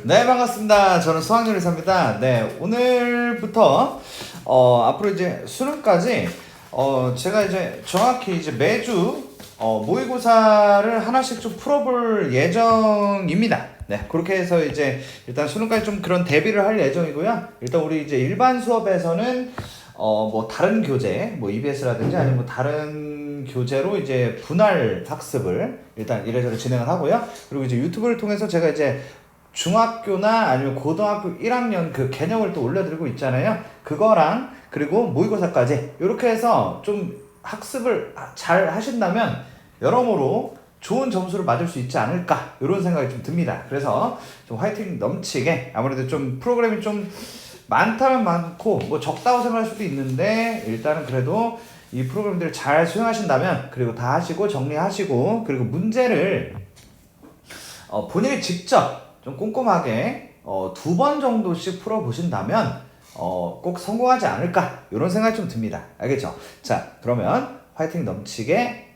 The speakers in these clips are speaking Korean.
네, 반갑습니다. 저는 수학요리사입니다. 네, 오늘부터 앞으로 이제 수능까지 제가 이제 정확히 이제 매주 모의고사를 하나씩 좀 풀어볼 예정입니다. 네, 그렇게 해서 이제 일단 수능까지 좀 그런 대비를 할 예정이고요. 일단 우리 이제 일반 수업에서는 뭐 다른 교재, 뭐 EBS라든지 아니면 뭐 다른 교재로 이제 분할 학습을 일단 이래저래 진행을 하고요. 그리고 이제 유튜브를 통해서 제가 이제 중학교나 아니면 고등학교 1학년 그 개념을 또 올려드리고 있잖아요. 그거랑 그리고 모의고사까지 이렇게 해서 좀 학습을 잘 하신다면 여러모로 좋은 점수를 맞을 수 있지 않을까 이런 생각이 좀 듭니다. 그래서 좀 화이팅 넘치게 아무래도 좀 프로그램이 좀 많다면 많고 뭐 적다고 생각할 수도 있는데 일단은 그래도 이 프로그램들을 잘 수행하신다면 그리고 다 하시고 정리하시고 그리고 문제를 본인이 직접 좀 꼼꼼하게 2번 정도씩 풀어보신다면 꼭 성공하지 않을까 이런 생각이 좀 듭니다. 알겠죠? 자, 그러면 화이팅 넘치게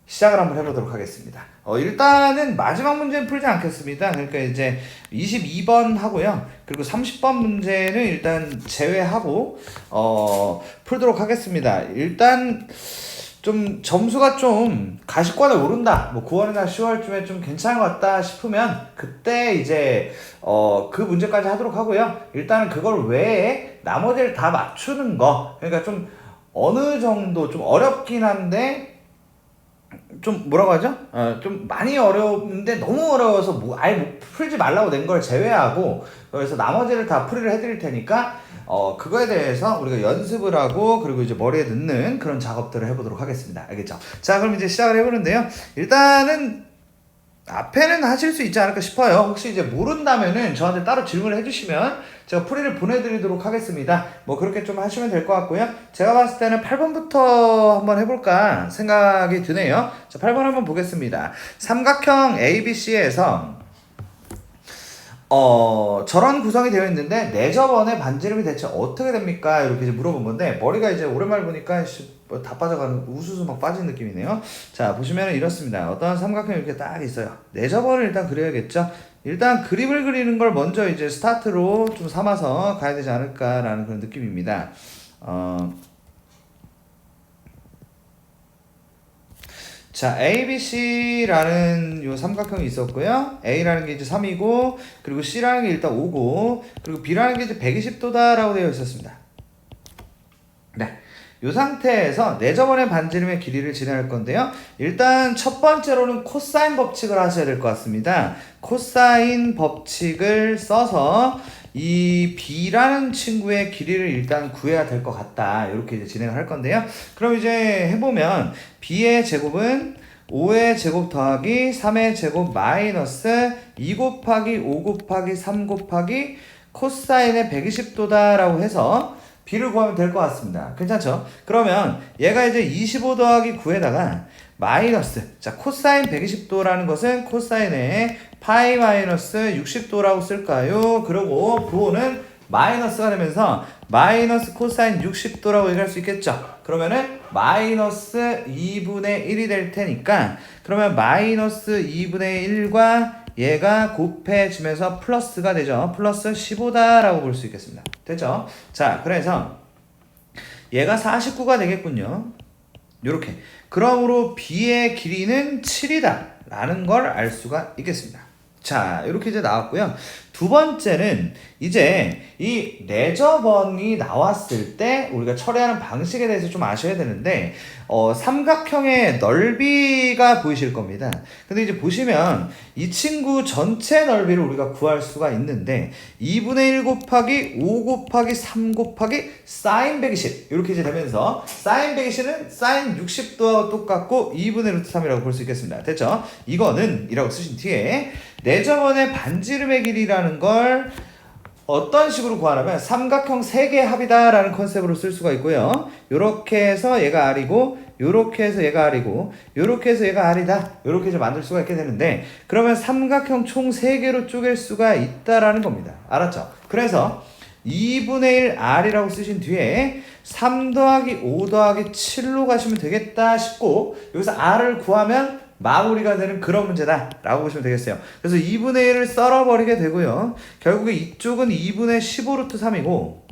시작을 한번 해보도록 하겠습니다. 일단은 마지막 문제는 풀지 않겠습니다. 그러니까 이제 22번 하고요. 그리고 30번 문제는 일단 제외하고 풀도록 하겠습니다. 일단 좀 점수가 좀 가시권에 오른다. 뭐 9월이나 10월쯤에 좀 괜찮은 것 같다 싶으면 그때 이제 그 문제까지 하도록 하고요. 일단은 그걸 외에 나머지를 다 맞추는 거. 그러니까 좀 어느 정도 좀 어렵긴 한데 좀 뭐라고 하죠? 좀 많이 어려운데 너무 어려워서 뭐 아예 뭐 풀지 말라고 낸 걸 제외하고 그래서 나머지를 다 풀이를 해드릴 테니까 그거에 대해서 우리가 연습을 하고 그리고 이제 머리에 넣는 그런 작업들을 해보도록 하겠습니다. 알겠죠? 자, 그럼 이제 시작을 해보는데요. 일단은 앞에는 하실 수 있지 않을까 싶어요. 혹시 이제 모른다면은 저한테 따로 질문을 해주시면 제가 풀이를 보내드리도록 하겠습니다. 뭐 그렇게 좀 하시면 될 것 같고요. 제가 봤을 때는 8번부터 한번 해볼까 생각이 드네요. 자, 8번 한번 보겠습니다. 삼각형 ABC에서 저런 구성이 되어 있는데 내저번의 반지름이 대체 어떻게 됩니까? 이렇게 이제 물어본 건데 머리가 이제 오랜만에 보니까 다 빠져가는 우수수 막 빠진 느낌이네요. 자, 보시면 이렇습니다. 어떤 삼각형이 이렇게 딱 있어요. 내저번을 일단 그려야겠죠. 일단 그림을 그리는 걸 먼저 이제 스타트로 좀 삼아서 가야 되지 않을까라는 그런 느낌입니다. 자, ABC라는 요 삼각형이 있었고요. A라는 게 이제 3이고, 그리고 C라는 게 일단 5고, 그리고 B라는 게 이제 120도다라고 되어 있었습니다. 네. 요 상태에서 내저번의 반지름의 길이를 진행할 건데요. 일단 첫 번째로는 코사인 법칙을 하셔야 될 것 같습니다. 코사인 법칙을 써서 이 B라는 친구의 길이를 일단 구해야 될 것 같다. 이렇게 이제 진행을 할 건데요. 그럼 이제 해보면 B의 제곱은 5의 제곱 더하기 3의 제곱 마이너스 2 곱하기 5 곱하기 3 곱하기 코사인의 120도다 라고 해서 B를 구하면 될 것 같습니다. 괜찮죠? 그러면 얘가 이제 25 더하기 9에다가 마이너스, 자, 코사인 120도라는 것은 코사인의 파이 마이너스 60도라고 쓸까요? 그리고 부호는 마이너스가 되면서 마이너스 코사인 60도라고 얘기할 수 있겠죠? 그러면은 마이너스 2분의 1이 될 테니까 그러면 마이너스 2분의 1과 얘가 곱해지면서 플러스가 되죠. 플러스 15다라고 볼 수 있겠습니다. 됐죠? 자, 그래서 얘가 49가 되겠군요. 요렇게. 그러므로 B의 길이는 7이다 라는 걸 알 수가 있겠습니다. 자, 이렇게 이제 나왔고요. 두 번째는 이제 이 내저번이 나왔을 때 우리가 처리하는 방식에 대해서 좀 아셔야 되는데 삼각형의 넓이가 보이실 겁니다. 근데 이제 보시면 이 친구 전체 넓이를 우리가 구할 수가 있는데 2분의 1 곱하기 5 곱하기 3 곱하기 사인 120 이렇게 이제 되면서 사인 120은 사인 60도와 똑같고 2분의 루트 3이라고 볼 수 있겠습니다. 됐죠? 이거는 이라고 쓰신 뒤에 내저번의 반지름의 길이라는 걸 어떤 식으로 구하냐면 삼각형 3개 합이다 라는 컨셉으로 쓸 수가 있고요. 요렇게 해서 얘가 R이고 요렇게 해서 얘가 R이고 요렇게 해서 얘가 R이다 요렇게 이제 만들 수가 있게 되는데 그러면 삼각형 총 3개로 쪼갤 수가 있다라는 겁니다. 알았죠? 그래서 2분의 1 R이라고 쓰신 뒤에 3 더하기 5 더하기 7로 가시면 되겠다 싶고 여기서 R을 구하면 마무리가 되는 그런 문제다 라고 보시면 되겠어요. 그래서 2분의 1을 썰어버리게 되고요. 결국에 이쪽은 2분의 15루트 3이고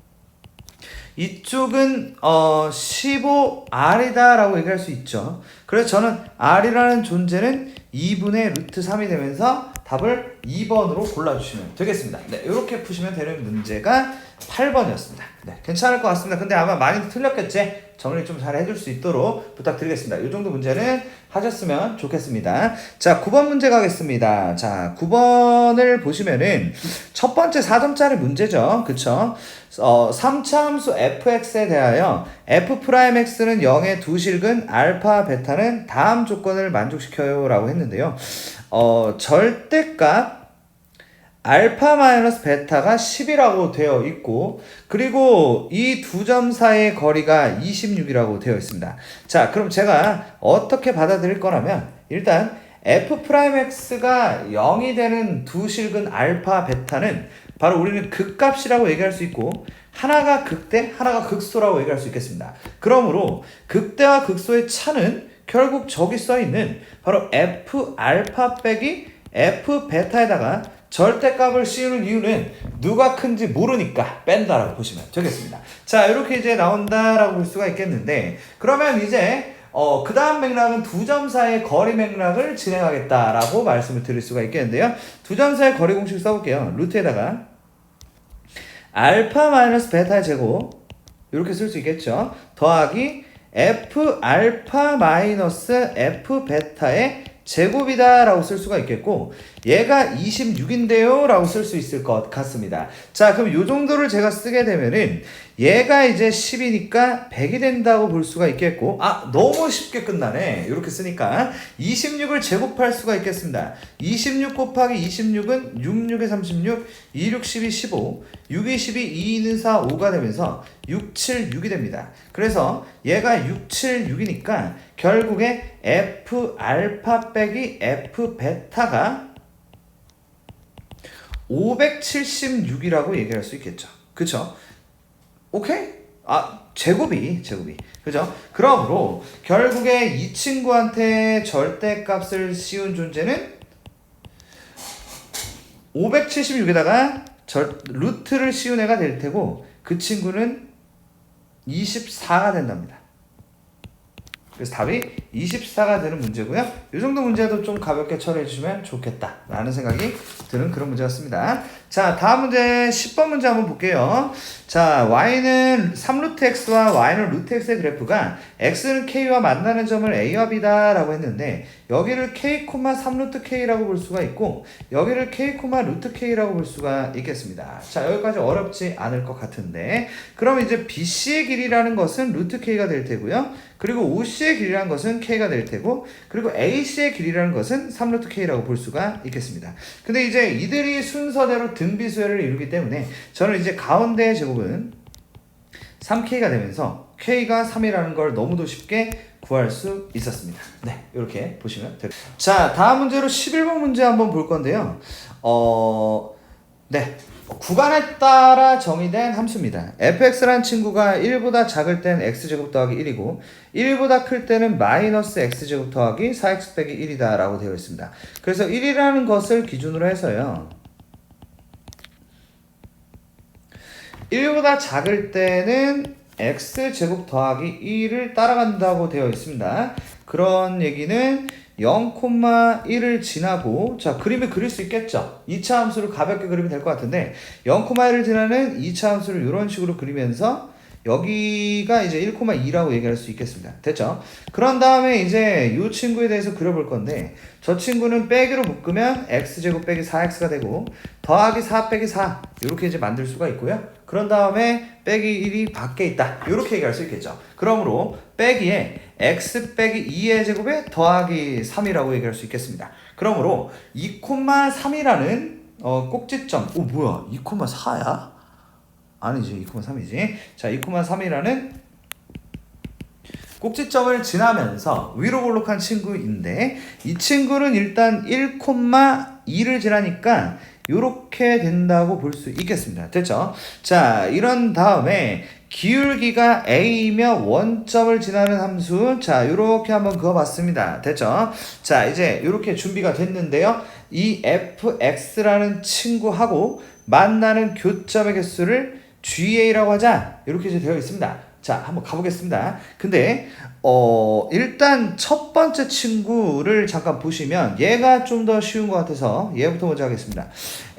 이쪽은 15r이다 라고 얘기할 수 있죠. 그래서 저는 r이라는 존재는 2분의 루트 3이 되면서 답을 2번으로 골라주시면 되겠습니다. 네, 이렇게 푸시면 되는 문제가 8번이었습니다. 네, 괜찮을 것 같습니다. 근데 아마 많이 틀렸겠지? 정리 좀 잘 해줄 수 있도록 부탁드리겠습니다. 이 정도 문제는 하셨으면 좋겠습니다. 자, 9번 문제 가겠습니다. 자, 9번을 보시면은 첫 번째 4점짜리 문제죠. 그쵸? 3차 함수 fx에 대하여 f'x는 0의 두 실근 알파, 베타는 다음 조건을 만족시켜요 라고 했는데요. 절대값 알파 마이너스 베타가 10이라고 되어 있고 그리고 이 두 점 사이의 거리가 26이라고 되어 있습니다. 자, 그럼 제가 어떻게 받아들일 거라면 일단 f'x가 0이 되는 두 실근 알파, 베타는 바로 우리는 극값이라고 얘기할 수 있고 하나가 극대, 하나가 극소라고 얘기할 수 있겠습니다. 그러므로 극대와 극소의 차는 결국 저기 써있는 바로 f 알파 빼기 f 베타에다가 절대값을 씌우는 이유는 누가 큰지 모르니까 뺀다라고 보시면 되겠습니다. 자, 이렇게 이제 나온다라고 볼 수가 있겠는데 그러면 이제 그 다음 맥락은 두 점 사이의 거리 맥락을 진행하겠다라고 말씀을 드릴 수가 있겠는데요. 두 점 사이의 거리 공식 써볼게요. 루트에다가 알파 마이너스 베타의 제곱 이렇게 쓸 수 있겠죠. 더하기 f 알파 마이너스 f 베타의 제곱이다 라고 쓸 수가 있겠고 얘가 26인데요 라고 쓸 수 있을 것 같습니다. 자, 그럼 요 정도를 제가 쓰게 되면은 얘가 이제 10이니까 100이 된다고 볼 수가 있겠고 너무 쉽게 끝나네. 이렇게 쓰니까 26을 제곱할 수가 있겠습니다. 26 곱하기 26은 6, 6에 36, 2, 6, 12, 15, 6, 2, 12, 2, 2는 4, 5가 되면서 6, 7, 6이 됩니다. 그래서 얘가 6, 7, 6이니까 결국에 f 알파 빼기 f 베타가 576이라고 얘기할 수 있겠죠. 그쵸? 오케이? 제곱이. 그죠? 그러므로 결국에 이 친구한테 절대값을 씌운 존재는 576에다가 루트를 씌운 애가 될 테고 그 친구는 24가 된답니다. 그래서 답이 24가 되는 문제고요. 이 정도 문제도 좀 가볍게 처리해 주시면 좋겠다 라는 생각이 드는 그런 문제였습니다. 자, 다음 문제 10번 문제 한번 볼게요. 자, y는 3루트 x와 y는 루트 x의 그래프가 x는 k와 만나는 점을 a와 b다 라고 했는데 여기를 k, 3루트 k라고 볼 수가 있고 여기를 k, 루트 k라고 볼 수가 있겠습니다. 자, 여기까지 어렵지 않을 것 같은데 그럼 이제 bc의 길이라는 것은 루트 k가 될 테고요. 그리고 OC의 길이라는 것은 K가 될 테고 그리고 AC의 길이라는 것은 3루트 K라고 볼 수가 있겠습니다. 근데 이제 이들이 순서대로 등비수열을 이루기 때문에 저는 이제 가운데의 제곱은 3K가 되면서 K가 3이라는 걸 너무도 쉽게 구할 수 있었습니다. 네, 이렇게 보시면 됩니다. 자, 다음 문제로 11번 문제 한번 볼 건데요. 네. 구간에 따라 정의된 함수입니다. fx라는 친구가 1보다 작을 땐 x제곱 더하기 1이고 1보다 클 때는 마이너스 x제곱 더하기 4x 빼기 1이다 라고 되어 있습니다. 그래서 1이라는 것을 기준으로 해서요 1보다 작을 때는 x제곱 더하기 1을 따라간다고 되어 있습니다. 그런 얘기는 0,1을 지나고 자 그림을 그릴 수 있겠죠. 2차 함수를 가볍게 그리면 될 것 같은데 0,1을 지나는 2차 함수를 이런 식으로 그리면서 여기가 이제 1,2라고 얘기할 수 있겠습니다. 됐죠? 그런 다음에 이제 이 친구에 대해서 그려볼 건데 저 친구는 빼기로 묶으면 x제곱 빼기 4x가 되고 더하기 4 빼기 4 이렇게 이제 만들 수가 있고요. 그런 다음에 빼기 1이 밖에 있다 이렇게 얘기할 수 있겠죠. 그러므로 빼기에 x 빼기 2의 제곱에 더하기 3이라고 얘기할 수 있겠습니다. 그러므로 2,3이라는 꼭지점 뭐야 2,4야? 아니지 2,3이지. 자 2,3이라는 꼭지점을 지나면서 위로 볼록한 친구인데 이 친구는 일단 1,2를 지나니까 요렇게 된다고 볼 수 있겠습니다. 됐죠? 자, 이런 다음에 기울기가 a이며 원점을 지나는 함수. 자, 요렇게 한번 그어봤습니다. 됐죠? 자, 이제 요렇게 준비가 됐는데요. 이 fx라는 친구하고 만나는 교점의 개수를 GA라고 하자. 이렇게 이제 되어 있습니다. 자, 한번 가보겠습니다. 근데 일단 첫 번째 친구를 잠깐 보시면 얘가 좀 더 쉬운 것 같아서 얘부터 먼저 하겠습니다.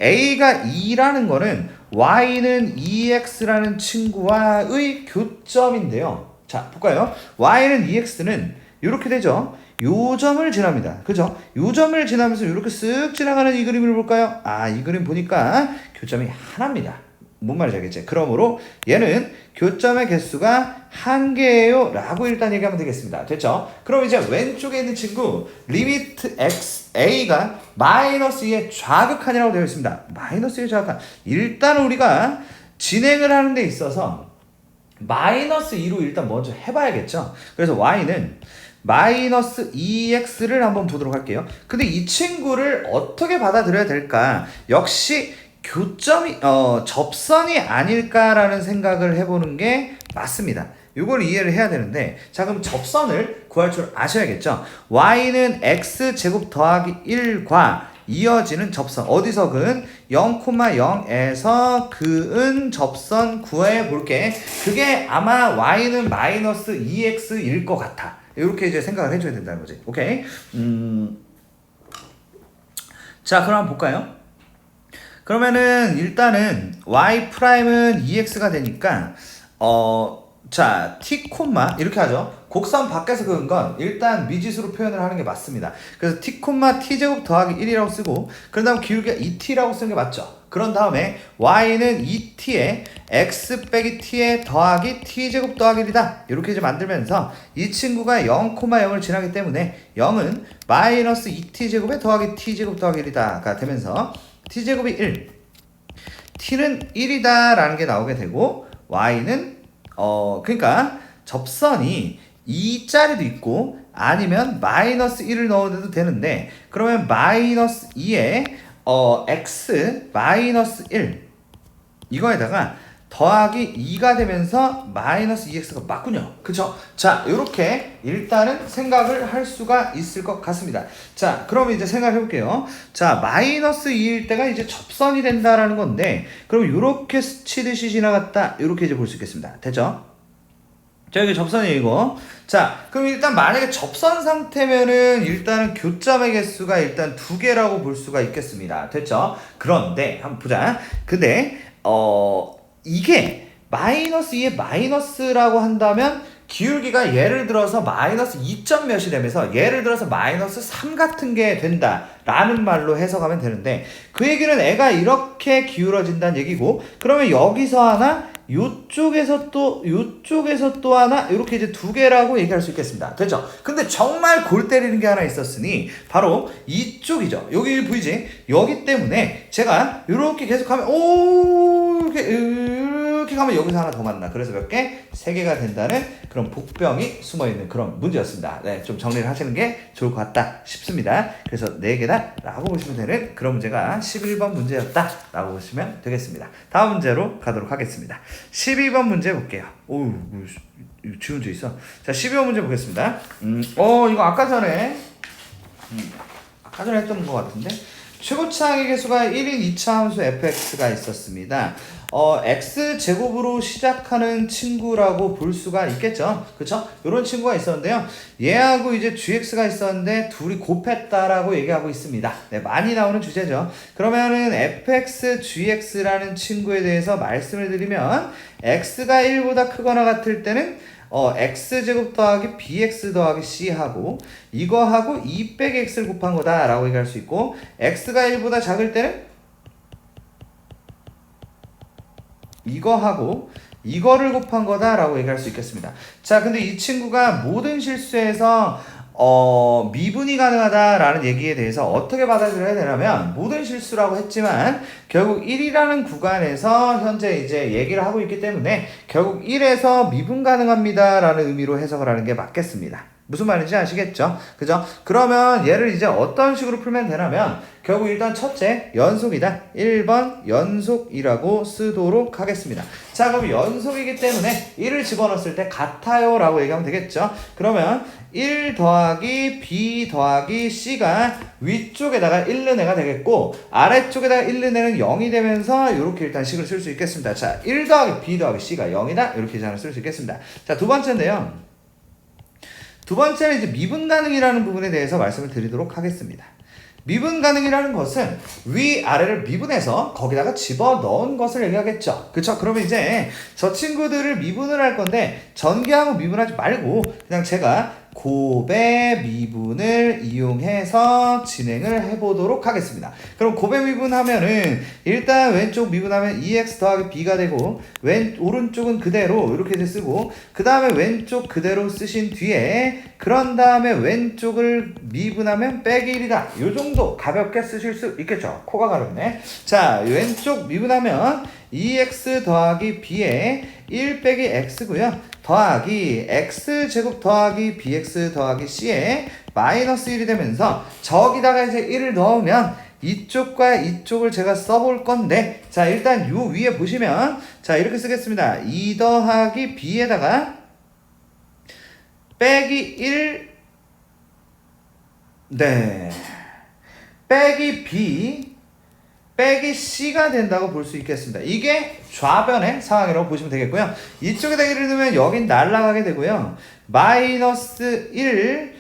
A가 2라는 거는 Y는 2X라는 친구와의 교점인데요. 자, 볼까요? Y는 2X는 이렇게 되죠. 요 점을 지납니다. 그죠? 요 점을 지나면서 이렇게 쓱 지나가는 이 그림을 볼까요? 아, 이 그림 보니까 교점이 하나입니다. 뭔 말인지 알겠지? 그러므로 얘는 교점의 개수가 한 개예요 라고 일단 얘기하면 되겠습니다. 됐죠? 그럼 이제 왼쪽에 있는 친구 리미트 x a가 마이너스 2의 좌극한이라고 되어 있습니다. 마이너스 2의 좌극한. 일단 우리가 진행을 하는 데 있어서 마이너스 2로 일단 먼저 해봐야겠죠? 그래서 y는 마이너스 2x를 한번 보도록 할게요. 근데 이 친구를 어떻게 받아들여야 될까? 역시 교점이 접선이 아닐까라는 생각을 해보는 게 맞습니다. 이걸 이해를 해야 되는데, 자, 그럼 접선을 구할 줄 아셔야겠죠. y는 x제곱 더하기 1과 이어지는 접선, 어디서근 0,0에서 그은 접선 구해 볼게. 그게 아마 y는 마이너스 2x일 것 같아. 이렇게 이제 생각을 해줘야 된다는 거지. 오케이? 자, 그럼 한번 볼까요? 그러면은 일단은 y''은 2x가 되니까 자, t 콤마 이렇게 하죠. 곡선 밖에서 그은 건 일단 미지수로 표현을 하는 게 맞습니다. 그래서 t 콤마 t제곱 더하기 1이라고 쓰고, 그런 다음 기울기가 2t라고 쓰는 게 맞죠. 그런 다음에 y는 2t에 x 빼기 t에 더하기 t제곱 더하기 1이다. 이렇게 이제 만들면서 이 친구가 0,0을 지나기 때문에 0은 마이너스 2t제곱에 더하기 t제곱 더하기 1이다가 되면서 t제곱이 1, t는 1이다 라는 게 나오게 되고, y는 그러니까 접선이 2짜리도 있고 아니면 마이너스 1을 넣어도 되는데, 그러면 마이너스 2에 x 마이너스 1 이거에다가 더하기 2가 되면서 마이너스 2x가 맞군요. 그쵸? 자, 요렇게 일단은 생각을 할 수가 있을 것 같습니다. 자, 그럼 이제 생각해 볼게요. 자, 마이너스 2일 때가 이제 접선이 된다라는 건데, 그럼 요렇게 스치듯이 지나갔다. 요렇게 이제 볼 수 있겠습니다. 됐죠? 자, 여기 접선이고. 자, 그럼 일단 만약에 접선 상태면은 일단은 교점의 개수가 일단 2개라고 볼 수가 있겠습니다. 됐죠? 그런데 한번 보자. 근데 이게 마이너스 2의 마이너스라고 한다면 기울기가 예를 들어서 마이너스 2점 몇이 되면서 예를 들어서 마이너스 3 같은 게 된다라는 말로 해석하면 되는데, 그 얘기는 애가 이렇게 기울어진다는 얘기고, 그러면 여기서 하나 요쪽에서 또 하나 이렇게 이제 2개라고 얘기할 수 있겠습니다. 됐죠? 근데 정말 골 때리는 게 하나 있었으니 바로 이쪽이죠. 여기 보이지? 여기 때문에 제가 이렇게 계속하면 이렇게 가면 여기서 하나 더 만나. 그래서 몇 개? 3개가 된다는 그런 복병이 숨어있는 그런 문제였습니다. 네, 좀 정리를 하시는 게 좋을 것 같다 싶습니다. 그래서 4개다 라고 보시면 되는 그런 문제가 11번 문제였다 라고 보시면 되겠습니다. 다음 문제로 가도록 하겠습니다. 12번 문제 볼게요. 오우, 이거 지운 줄 있어. 자, 12번 문제 보겠습니다. 이거 아까 전에 했던 것 같은데, 최고차항의 개수가 1인 2차 함수 fx가 있었습니다. x제곱으로 시작하는 친구라고 볼 수가 있겠죠. 그쵸? 요런 친구가 있었는데요. 얘하고 이제 gx가 있었는데 둘이 곱했다라고 얘기하고 있습니다. 네, 많이 나오는 주제죠. 그러면은 fx, gx라는 친구에 대해서 말씀을 드리면, x가 1보다 크거나 같을 때는 x제곱 더하기 bx 더하기 c하고 이거하고 2 빼기 x를 곱한 거다 라고 얘기할 수 있고, x가 1보다 작을 때는 이거하고 이거를 곱한 거다 라고 얘기할 수 있겠습니다. 자, 근데 이 친구가 모든 실수에서 미분이 가능하다라는 얘기에 대해서 어떻게 받아들여야 되냐면, 모든 실수라고 했지만 결국 1이라는 구간에서 현재 이제 얘기를 하고 있기 때문에 결국 1에서 미분 가능합니다라는 의미로 해석을 하는 게 맞겠습니다. 무슨 말인지 아시겠죠? 그죠? 그러면 얘를 이제 어떤 식으로 풀면 되냐면 결국 일단 첫째 연속이다. 1번 연속이라고 쓰도록 하겠습니다. 자, 그럼 연속이기 때문에 1을 집어넣었을 때 같아요 라고 얘기하면 되겠죠? 그러면 1 더하기 B 더하기 C가 위쪽에다가 1 넣은 되겠고 아래쪽에다가 1 넣은 0이 되면서 이렇게 일단 식을 쓸 수 있겠습니다. 자, 1 더하기 B 더하기 C가 0이다. 이렇게 제안을 쓸 수 있겠습니다. 자, 두 번째인데요. 두 번째는 이제 미분 가능이라는 부분에 대해서 말씀을 드리도록 하겠습니다. 미분 가능이라는 것은 위아래를 미분해서 거기다가 집어넣은 것을 얘기하겠죠. 그쵸? 그러면 이제 저 친구들을 미분을 할 건데 전개하고 미분하지 말고 그냥 제가 곱의 미분을 이용해서 진행을 해보도록 하겠습니다. 그럼 곱의 미분하면은 일단 왼쪽 미분하면 2x 더하기 b가 되고 오른쪽은 그대로 이렇게 쓰고 그 다음에 왼쪽 그대로 쓰신 뒤에 그런 다음에 왼쪽을 미분하면 빼기 1이다. 요 정도 가볍게 쓰실 수 있겠죠. 코가 가렵네. 자, 왼쪽 미분하면 2x 더하기 b에 1 빼기 x고요. 더하기 x제곱 더하기 bx 더하기 c에 마이너스 1이 되면서 저기다가 이제 1을 넣으면 이쪽과 이쪽을 제가 써볼 건데 자, 일단 요 위에 보시면 자, 이렇게 쓰겠습니다. 2 더하기 b에다가 빼기 1 네 빼기 b 빼기 c가 된다고 볼 수 있겠습니다. 이게 좌변의 상황이라고 보시면 되겠고요. 이쪽에다 1을 넣으면 여긴 날아가게 되고요. 마이너스 1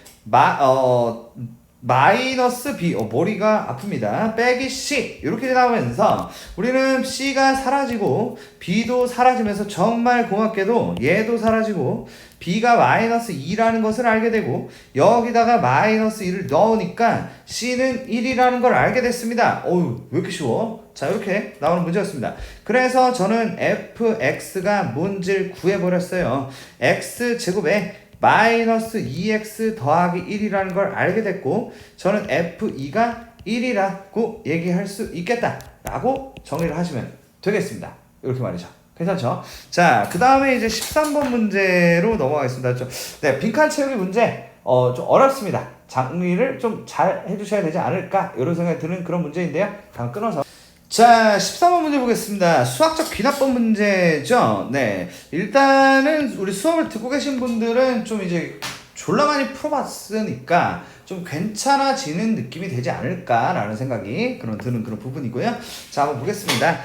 마이너스 b 머리가 아픕니다. 빼기 c 이렇게 나오면서 우리는 c가 사라지고 b도 사라지면서 정말 고맙게도 얘도 사라지고 b가 마이너스 2라는 것을 알게 되고 여기다가 마이너스 1을 넣으니까 c는 1이라는 걸 알게 됐습니다. 어휴, 왜 이렇게 쉬워? 자, 이렇게 나오는 문제였습니다. 그래서 저는 fx가 뭔지를 구해버렸어요. x제곱에 마이너스 2x 더하기 1이라는 걸 알게 됐고 저는 f2가 1이라고 얘기할 수 있겠다 라고 정리를 하시면 되겠습니다. 이렇게 말이죠. 괜찮죠? 자, 그 다음에 이제 13번 문제로 넘어가겠습니다. 네, 빈칸 채우기 문제 좀 어렵습니다. 정리를 좀 잘 해주셔야 되지 않을까 이런 생각이 드는 그런 문제인데요. 다음 끊어서 자, 13번 문제 보겠습니다. 수학적 귀납법 문제죠. 네, 일단은 우리 수업을 듣고 계신 분들은 좀 이제 졸라 많이 풀어봤으니까 좀 괜찮아지는 느낌이 되지 않을까라는 생각이 드는 그런 부분이고요. 자, 한번 보겠습니다.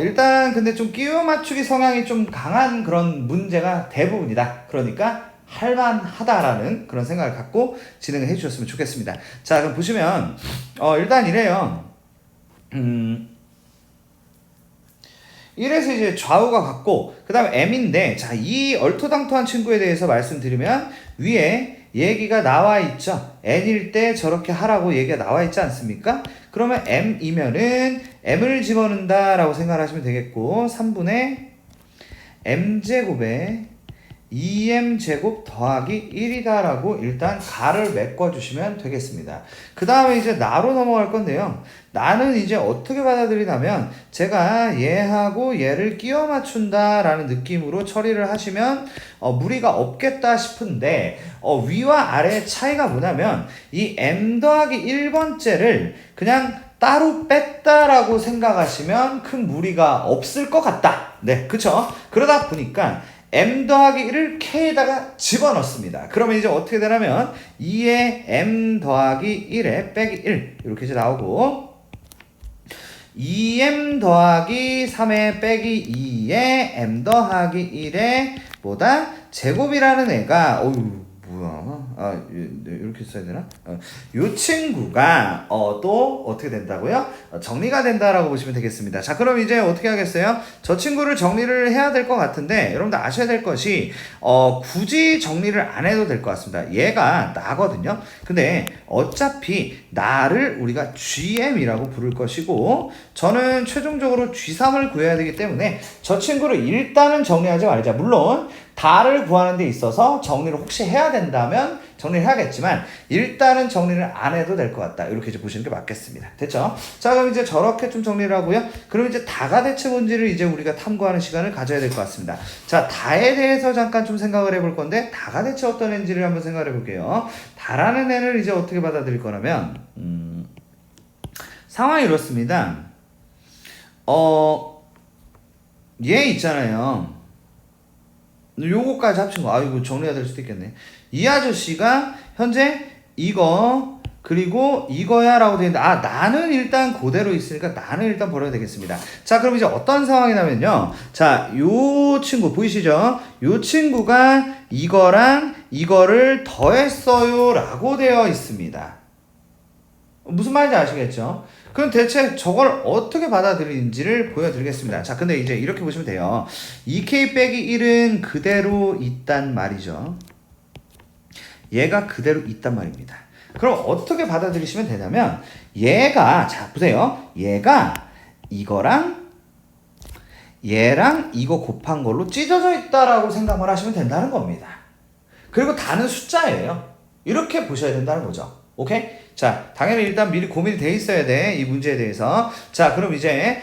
일단 근데 좀 끼워 맞추기 성향이 좀 강한 그런 문제가 대부분이다. 그러니까 할만하다라는 그런 생각을 갖고 진행을 해주셨으면 좋겠습니다. 자, 그럼 보시면 일단 이래요. 1에서 이제 좌우가 같고 그 다음에 m인데 자, 이 얼토당토한 친구에 대해서 말씀드리면 위에 얘기가 나와 있죠. n일 때 저렇게 하라고 얘기가 나와 있지 않습니까? 그러면 m이면은 m을 집어넣는다 라고 생각하시면 되겠고 3분의 m제곱에 2m제곱 더하기 1이다 라고 일단 가를 메꿔주시면 되겠습니다. 그 다음에 이제 나로 넘어갈 건데요. 나는 이제 어떻게 받아들이냐면 제가 얘하고 얘를 끼워 맞춘다 라는 느낌으로 처리를 하시면 무리가 없겠다 싶은데 위와 아래의 차이가 뭐냐면 이 m 더하기 1번째를 그냥 따로 뺐다라고 생각하시면 큰 무리가 없을 것 같다. 네, 그쵸? 그러다 보니까 m 더하기 1을 k에다가 집어넣습니다. 그러면 이제 어떻게 되냐면 2에 m 더하기 1에 빼기 1 이렇게 이제 나오고 2m 더하기 3에 빼기 2에 m 더하기 1에 뭐다? 제곱이라는 애가 뭐야? 이렇게 써야 되나? 요 친구가 또 어떻게 된다고요? 정리가 된다라고 보시면 되겠습니다. 자, 그럼 이제 어떻게 하겠어요? 저 친구를 정리를 해야 될 것 같은데 여러분들 아셔야 될 것이 굳이 정리를 안 해도 될 것 같습니다. 얘가 나거든요. 근데 어차피 나를 우리가 GM이라고 부를 것이고 저는 최종적으로 G3을 구해야 되기 때문에 저 친구를 일단은 정리하지 말자. 물론 다를 구하는 데 있어서 정리를 혹시 해야 된다면 정리를 해야겠지만 일단은 정리를 안 해도 될 것 같다. 이렇게 이제 보시는 게 맞겠습니다. 됐죠? 자, 그럼 이제 저렇게 좀 정리를 하고요. 그럼 이제 다가대체 본질을 이제 우리가 탐구하는 시간을 가져야 될 것 같습니다. 자, 다에 대해서 잠깐 좀 생각을 해볼 건데 다가대체 어떤 애인지를 한번 생각을 해볼게요. 다라는 애를 이제 어떻게 받아들일 거냐면 상황이 이렇습니다. 얘 있잖아요. 요거까지 합친 거. 이거 정리해야 될 수도 있겠네. 이 아저씨가 현재 이거 그리고 이거야 라고 되어 있는데 나는 일단 그대로 있으니까 나는 일단 버려야 되겠습니다. 자, 그럼 이제 어떤 상황이냐면요. 자, 요 친구 보이시죠? 요 친구가 이거랑 이거를 더했어요 라고 되어 있습니다. 무슨 말인지 아시겠죠? 그럼 대체 저걸 어떻게 받아들이는지를 보여드리겠습니다. 자, 근데 이제 이렇게 보시면 돼요. 2k 빼기 1은 그대로 있단 말이죠. 얘가 그대로 있단 말입니다. 그럼 어떻게 받아들이시면 되냐면 얘가, 자 보세요. 얘가 이거랑 얘랑 이거 곱한 걸로 찢어져 있다라고 생각을 하시면 된다는 겁니다. 그리고 다는 숫자예요. 이렇게 보셔야 된다는 거죠. 오케이? 자, 당연히 일단 미리 고민이 돼 있어야 돼. 이 문제에 대해서. 자, 그럼 이제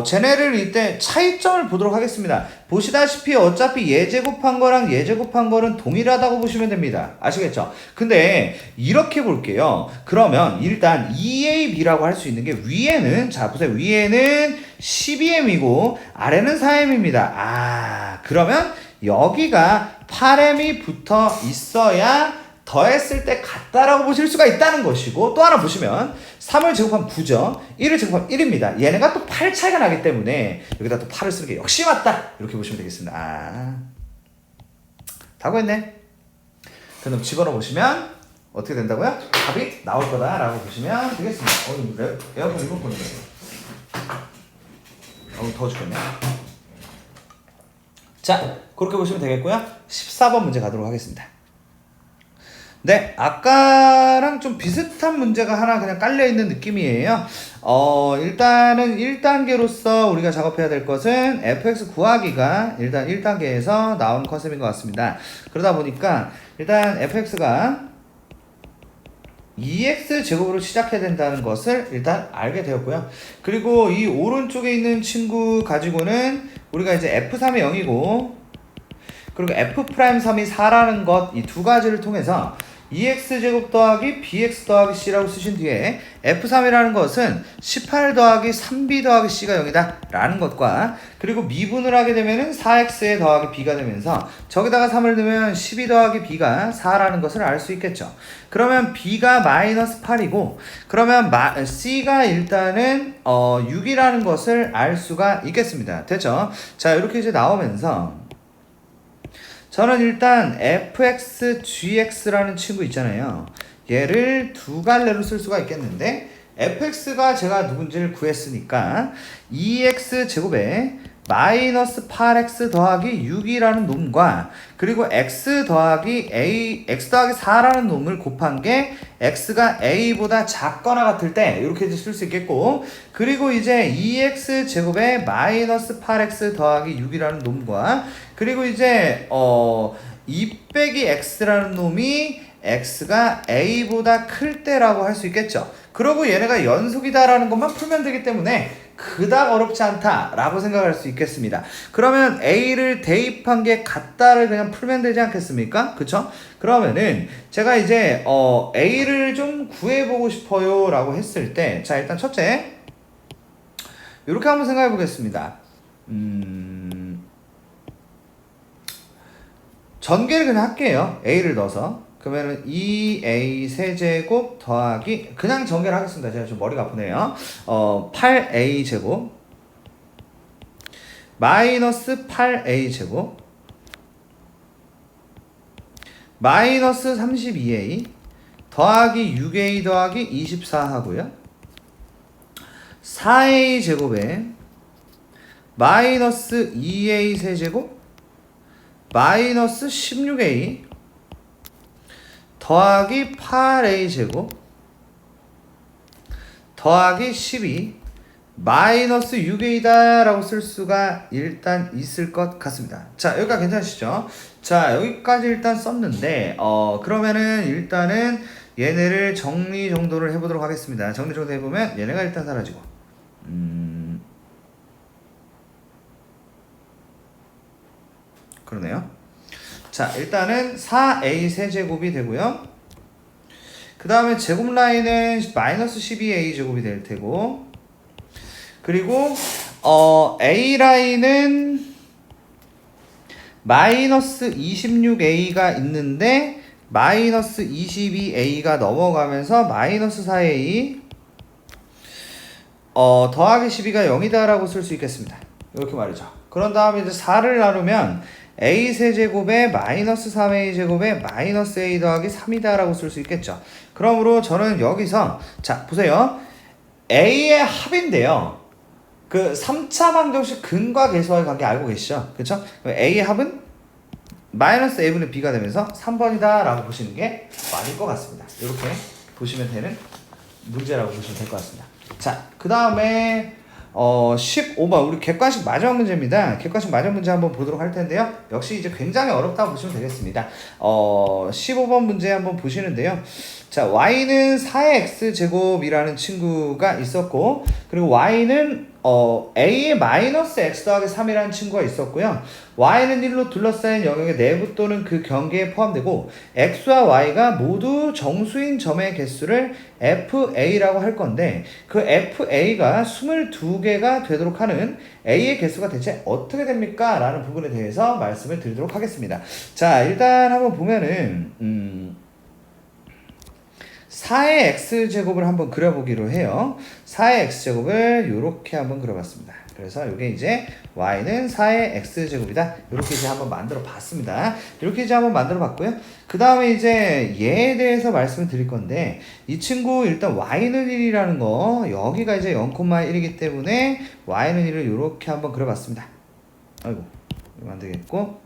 쟤네를 이때 차이점을 보도록 하겠습니다. 보시다시피 어차피 얘 제곱한 거랑 얘 제곱한 거는 동일하다고 보시면 됩니다. 아시겠죠? 근데 이렇게 볼게요. 그러면 일단 2AB라고 할 수 있는 게 위에는, 자 보세요. 위에는 12M이고 아래는 4M입니다. 그러면 여기가 8M이 붙어 있어야 더했을 때 같다라고 보실 수가 있다는 것이고, 또 하나 보시면 3을 제곱하면 9죠. 1을 제곱하면 1입니다. 얘네가 또 8 차이가 나기 때문에 여기다 또 8을 쓰는 게 역시 맞다. 이렇게 보시면 되겠습니다. 다 구했네. 그럼 집어넣어 보시면 어떻게 된다고요? 답이 나올 거다라고 보시면 되겠습니다. 에어컨 리모컨 거네요. 더워 죽겠네. 자, 그렇게 보시면 되겠고요. 14번 문제 가도록 하겠습니다. 네, 아까랑 좀 비슷한 문제가 하나 그냥 깔려있는 느낌이에요. 일단은 1단계로서 우리가 작업해야 될 것은 fx 구하기가 일단 1단계에서 나오는 컨셉인 것 같습니다. 그러다 보니까 일단 fx가 2x 제곱으로 시작해야 된다는 것을 일단 알게 되었고요. 그리고 이 오른쪽에 있는 친구 가지고는 우리가 이제 f3이 0이고 그리고 f'3이 4라는 것, 이 두 가지를 통해서 2x제곱 더하기 bx 더하기 c라고 쓰신 뒤에 f3이라는 것은 18 더하기 3b 더하기 c가 0이다 라는 것과, 그리고 미분을 하게 되면은 4x에 더하기 b가 되면서 저기다가 3을 넣으면 12 더하기 b가 4라는 것을 알 수 있겠죠. 그러면 b가 마이너스 8이고 그러면 c가 일단은 6이라는 것을 알 수가 있겠습니다. 됐죠? 자, 이렇게 이제 나오면서 저는 일단 fx, gx라는 친구 있잖아요. 얘를 두 갈래로 쓸 수가 있겠는데 fx가 제가 누군지를 구했으니까 2x 제곱에 마이너스 8x 더하기 6이라는 놈과 그리고 x 더하기 4라는 놈을 곱한 게 x가 a보다 작거나 같을 때 이렇게 쓸 수 있겠고, 그리고 이제 2x 제곱에 마이너스 8x 더하기 6이라는 놈과 그리고 이제 2 빼기 x라는 놈이 x가 a보다 클 때라고 할 수 있겠죠. 그러고 얘네가 연속이다라는 것만 풀면 되기 때문에 그닥 어렵지 않다라고 생각할 수 있겠습니다. 그러면 a를 대입한 게 같다를 그냥 풀면 되지 않겠습니까? 그쵸? 그러면은 제가 이제 a를 좀 구해보고 싶어요 라고 했을 때, 자 일단 첫째 이렇게 한번 생각해 보겠습니다. 전개를 그냥 할게요. a를 넣어서. 그러면은 2a 세제곱 더하기, 그냥 전개를 하겠습니다. 제가 좀 머리가 아프네요. 8a 제곱 마이너스 8a 제곱 마이너스 32a 더하기 6a 더하기 24 하고요. 4a 제곱에 마이너스 2a 세제곱 마이너스 16a 더하기 8a 제곱 더하기 12 마이너스 6A다 라고 쓸 수가 일단 있을 것 같습니다. 자, 여기까지 괜찮으시죠? 자, 여기까지 일단 썼는데 그러면은 일단은 얘네를 정리 정도를 해보도록 하겠습니다. 정리 정도 해보면 얘네가 일단 사라지고 그러네요. 자, 일단은 4A 세제곱이 되고요. 그 다음에 제곱 라인은 마이너스 12A 제곱이 될 테고, 그리고 A 라인은 마이너스 26A가 있는데 마이너스 22A가 넘어가면서 마이너스 4A 더하기 12가 0이다 라고 쓸 수 있겠습니다. 이렇게 말이죠. 그런 다음에 이제 4를 나누면 A 세제곱에 마이너스 3A 제곱에 마이너스 A 더하기 3이다 라고 쓸 수 있겠죠. 그러므로 저는 여기서 자 보세요. A의 합인데요. 그 3차 방정식 근과 계수와의 관계 알고 계시죠? 그쵸? A의 합은 마이너스 A분의 B가 되면서 3번이다 라고 보시는 게 맞을 것 같습니다. 이렇게 보시면 되는 문제라고 보시면 될 것 같습니다. 자, 그 다음에 15번 우리 객관식 마지막 문제입니다. 객관식 마지막 문제 한번 보도록 할 텐데요. 역시 이제 굉장히 어렵다고 보시면 되겠습니다. 15번 문제 한번 보시는데요. 자, y는 4x 제곱이라는 친구가 있었고, 그리고 y는 a의 마이너스 x 더하기 3이라는 친구가 있었고요. y는 1로 둘러싸인 영역의 내부 또는 그 경계에 포함되고 x와 y가 모두 정수인 점의 개수를 fa라고 할 건데, 그 fa가 22개가 되도록 하는 a의 개수가 대체 어떻게 됩니까? 라는 부분에 대해서 말씀을 드리도록 하겠습니다. 자, 일단 한번 보면은 4의 x제곱을 한번 그려보기로 해요. 4의 x제곱을 이렇게 한번 그려봤습니다. 그래서 이게 이제 y는 4의 x제곱이다. 이렇게 이제 한번 만들어 봤습니다. 이렇게 이제 한번 만들어 봤고요. 그 다음에 이제 얘에 대해서 말씀을 드릴 건데, 이 친구 일단 y는 1이라는 거, 여기가 이제 0,1이기 때문에 y는 1을 이렇게 한번 그려봤습니다. 아이고, 이거 안 되겠고.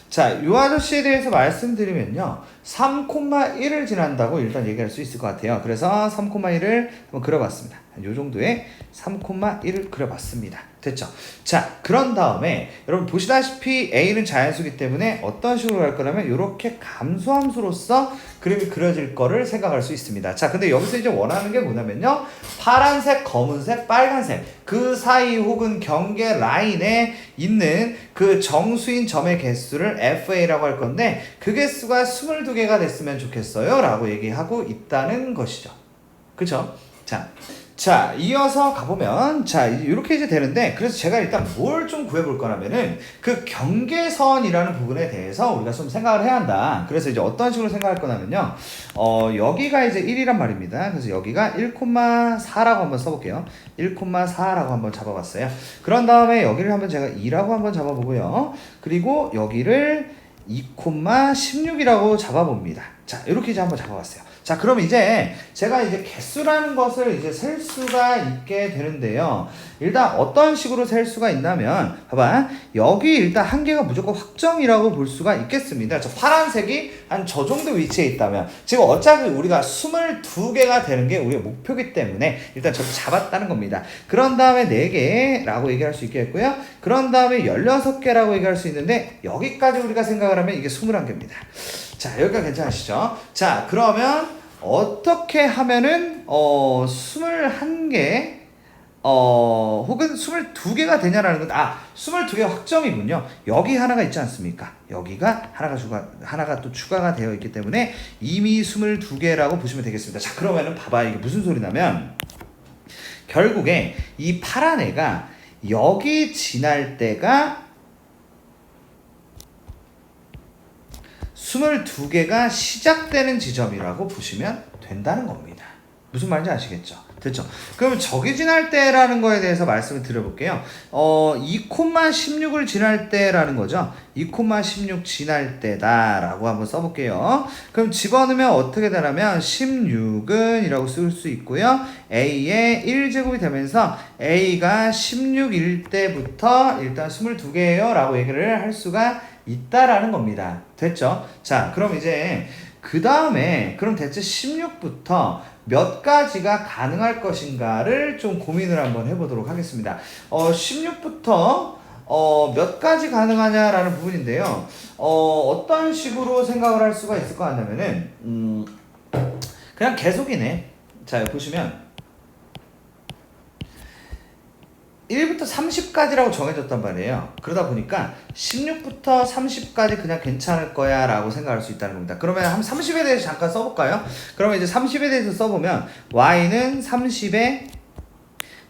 자, 이 아저씨에 대해서 말씀드리면요. 3,1을 지난다고 일단 얘기할 수 있을 것 같아요. 그래서 3,1을 한번 그려봤습니다. 이 정도의 3,1을 그려봤습니다. 됐죠? 자, 그런 다음에 여러분 보시다시피 A는 자연수기 때문에 어떤 식으로 갈 거냐면 이렇게 감소함수로써 그림이 그려질 거를 생각할 수 있습니다. 자, 근데 여기서 이제 원하는 게 뭐냐면요. 파란색, 검은색, 빨간색 그 사이 혹은 경계 라인에 있는 그 정수인 점의 개수를 FA라고 할 건데, 그 개수가 22개가 됐으면 좋겠어요 라고 얘기하고 있다는 것이죠. 그쵸? 자, 이어서 가보면, 자, 이렇게 이제 되는데, 그래서 제가 일단 뭘 좀 구해볼 거라면은, 그 경계선이라는 부분에 대해서 우리가 좀 생각을 해야 한다. 그래서 이제 어떤 식으로 생각할 거냐면요, 여기가 이제 1이란 말입니다. 그래서 여기가 1,4라고 한번 써볼게요. 1,4라고 한번 잡아봤어요. 그런 다음에 여기를 한번 제가 2라고 한번 잡아보고요. 그리고 여기를 2,16이라고 잡아봅니다. 자, 이렇게 이제 한번 잡아봤어요. 자, 그럼 이제 제가 이제 개수라는 것을 이제 셀 수가 있게 되는데요. 일단 어떤 식으로 셀 수가 있냐면, 봐봐. 여기 일단 한 개가 무조건 확정이라고 볼 수가 있겠습니다. 저 파란색이 한 저 정도 위치에 있다면, 지금 어차피 우리가 22개가 되는 게 우리의 목표이기 때문에 일단 저를 잡았다는 겁니다. 그런 다음에 4개라고 얘기할 수 있겠고요. 그런 다음에 16개라고 얘기할 수 있는데, 여기까지 우리가 생각을 하면 이게 21개입니다. 자, 여기가 괜찮으시죠? 자, 그러면 어떻게 하면은 21개 혹은 22개가 되냐라는 건, 22개 확정이군요. 여기 하나가 있지 않습니까? 여기가 하나가 또 추가가 되어 있기 때문에 이미 22개라고 보시면 되겠습니다. 자, 그러면은 봐봐. 이게 무슨 소리냐면, 결국에 이 파란 애가 여기 지날 때가 22개가 시작되는 지점이라고 보시면 된다는 겁니다. 무슨 말인지 아시겠죠? 됐죠? 그러면 저기 지날 때라는 거에 대해서 말씀을 드려볼게요. 2,16을 지날 때라는 거죠. 2,16 지날 때다라고 한번 써볼게요. 그럼 집어넣으면 어떻게 되냐면 16은 이라고 쓸 수 있고요. A의 1제곱이 되면서 A가 16일 때부터 일단 22개예요 라고 얘기를 할 수가 있다라는 겁니다. 됐죠? 자, 그럼 이제 그 다음에 그럼 대체 16부터 몇 가지가 가능할 것인가를 좀 고민을 한번 해보도록 하겠습니다. 16부터 몇 가지 가능하냐라는 부분인데요. 어떤 식으로 생각을 할 수가 있을 것 같냐면은 그냥 계속이네. 자, 보시면 1부터 30까지라고 정해졌단 말이에요. 그러다 보니까 16부터 30까지 그냥 괜찮을 거야 라고 생각할 수 있다는 겁니다. 그러면 한 30에 대해서 잠깐 써볼까요? 그러면 이제 30에 대해서 써보면 y는 30에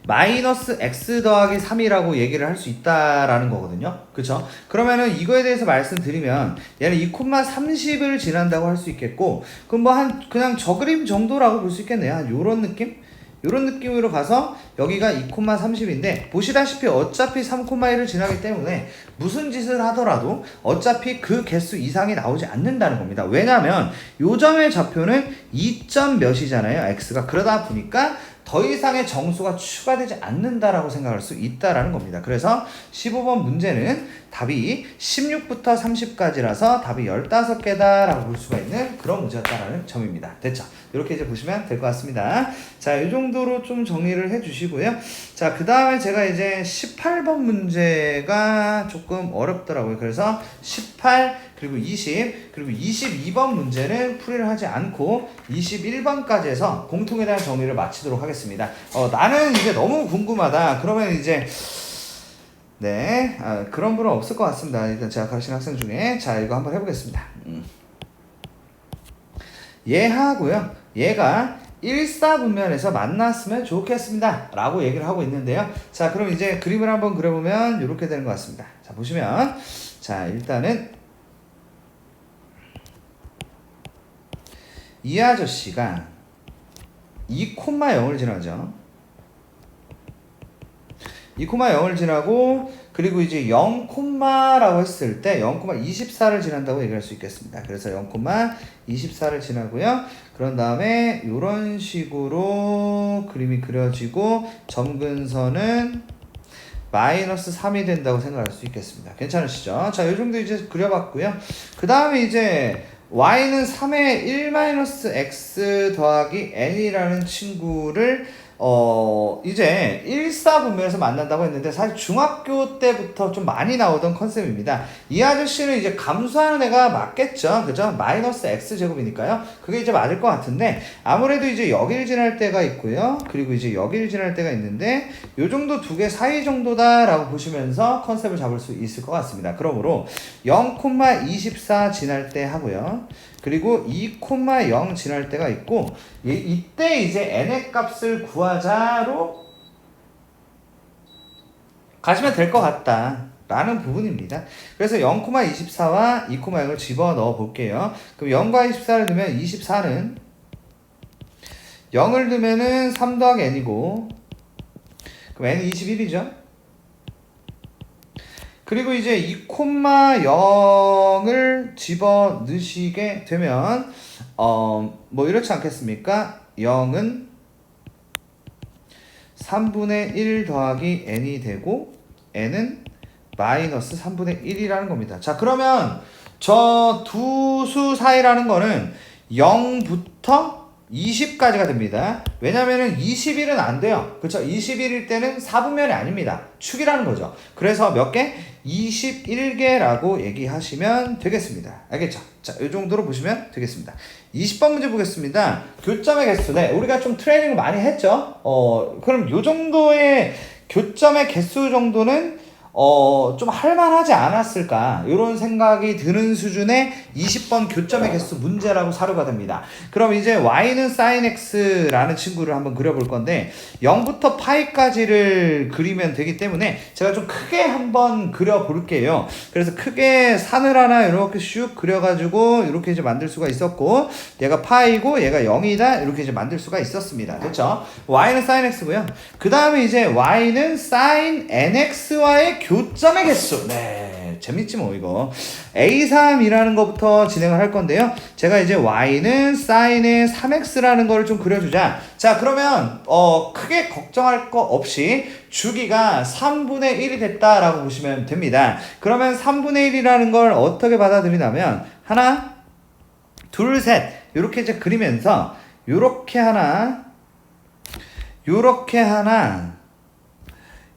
마이너스 x 더하기 3이라고 얘기를 할 수 있다라는 거거든요. 그쵸? 그러면은 이거에 대해서 말씀드리면 얘는 2,30을 지난다고 할 수 있겠고, 그럼 뭐 그냥 저 그림 정도라고 볼 수 있겠네요. 한 요런 느낌? 요런 느낌으로 가서 여기가 2,30인데 보시다시피 어차피 3,1을 지나기 때문에 무슨 짓을 하더라도 어차피 그 개수 이상이 나오지 않는다는 겁니다. 왜냐면 요 점의 좌표는 2점 몇이잖아요. x가. 그러다 보니까 더 이상의 정수가 추가되지 않는다라고 생각할 수 있다라는 겁니다. 그래서 15번 문제는 답이 16부터 30까지라서 답이 15개다라고 볼 수가 있는 그런 문제였다라는 점입니다. 됐죠? 이렇게 이제 보시면 될 것 같습니다. 자, 이 정도로 좀 정리를 해 주시고요. 자, 그 다음에 제가 이제 18번 문제가 조금 어렵더라고요. 그래서 18, 그리고 20, 그리고 22번 문제는 풀이를 하지 않고 21번까지 해서 공통에 대한 정리를 마치도록 하겠습니다. 나는 이게 너무 궁금하다. 그러면 이제 네, 그런 분은 없을 것 같습니다. 일단 제가 가르치는 학생 중에 자, 이거 한번 해보겠습니다. 얘하고요, 얘가 1사분면에서 만났으면 좋겠습니다 라고 얘기를 하고 있는데요. 자, 그럼 이제 그림을 한번 그려보면 이렇게 되는 것 같습니다. 자, 보시면 자, 일단은 이 아저씨가 2,0을 지나죠. 2,0을 지나고, 그리고 이제 0,라고 했을 때 0,24를 지난다고 얘기할 수 있겠습니다. 그래서 0,24를 지나고요. 그런 다음에 이런 식으로 그림이 그려지고 점근선은 마이너스 3이 된다고 생각할 수 있겠습니다. 괜찮으시죠? 자, 이 정도 이제 그려봤고요. 그 다음에 이제 y는 3의 1-x 더하기 n이라는 친구를 이제 1사분면에서 만난다고 했는데 사실 중학교 때부터 좀 많이 나오던 컨셉입니다. 이 아저씨는 이제 감수하는 애가 맞겠죠. 그죠? 마이너스 x제곱이니까요. 그게 이제 맞을 것 같은데 아무래도 이제 여기를 지날 때가 있고요. 그리고 이제 여기를 지날 때가 있는데 요 정도 두 개 사이 정도다라고 보시면서 컨셉을 잡을 수 있을 것 같습니다. 그러므로 0,24 지날 때 하고요. 그리고 2,0 지날 때가 있고 이때 이제 n의 값을 구하자로 가시면 될 것 같다 라는 부분입니다. 그래서 0,24와 2,0을 집어넣어 볼게요. 그럼 0과 24를 넣으면 24는 0을 넣으면은 3 더하기 n이고, 그럼 n은 21이죠. 그리고 이제 2,0을 집어 넣으시게 되면 뭐 이렇지 않겠습니까? 0은 3분의 1 더하기 n이 되고 n은 마이너스 3분의 1이라는 겁니다. 자, 그러면 저 두 수 사이라는 거는 0부터 20까지가 됩니다. 왜냐면은 21은 안 돼요. 그쵸? 21일 때는 4분면이 아닙니다. 축이라는 거죠. 그래서 몇 개? 21개라고 얘기하시면 되겠습니다. 알겠죠? 자, 이 정도로 보시면 되겠습니다. 20번 문제 보겠습니다. 교점의 개수. 네, 우리가 좀 트레이닝을 많이 했죠? 그럼 요 정도의 교점의 개수 정도는 좀 할만하지 않았을까 이런 생각이 드는 수준의 20번 교점의 개수 문제라고 사료가 됩니다. 그럼 이제 y는 sin x라는 친구를 한번 그려볼 건데 0부터 파이까지를 그리면 되기 때문에 제가 좀 크게 한번 그려볼게요. 그래서 크게 산을 하나 이렇게 슉 그려가지고 이렇게 이제 만들 수가 있었고, 얘가 파이고 얘가 0이다 이렇게 이제 만들 수가 있었습니다. 그렇죠? y는 sin x고요. 그 다음에 이제 y는 sin nx와의 교점의 개수. 네, 재밌지 뭐 이거. A3이라는 것부터 진행을 할 건데요. 제가 이제 y는 sin의 3x라는 거를 좀 그려주자. 자, 그러면 크게 걱정할 거 없이 주기가 3분의 1이 됐다라고 보시면 됩니다. 그러면 3분의 1이라는 걸 어떻게 받아들이냐면 하나, 둘, 셋 이렇게 이제 그리면서 요렇게 하나, 요렇게 하나,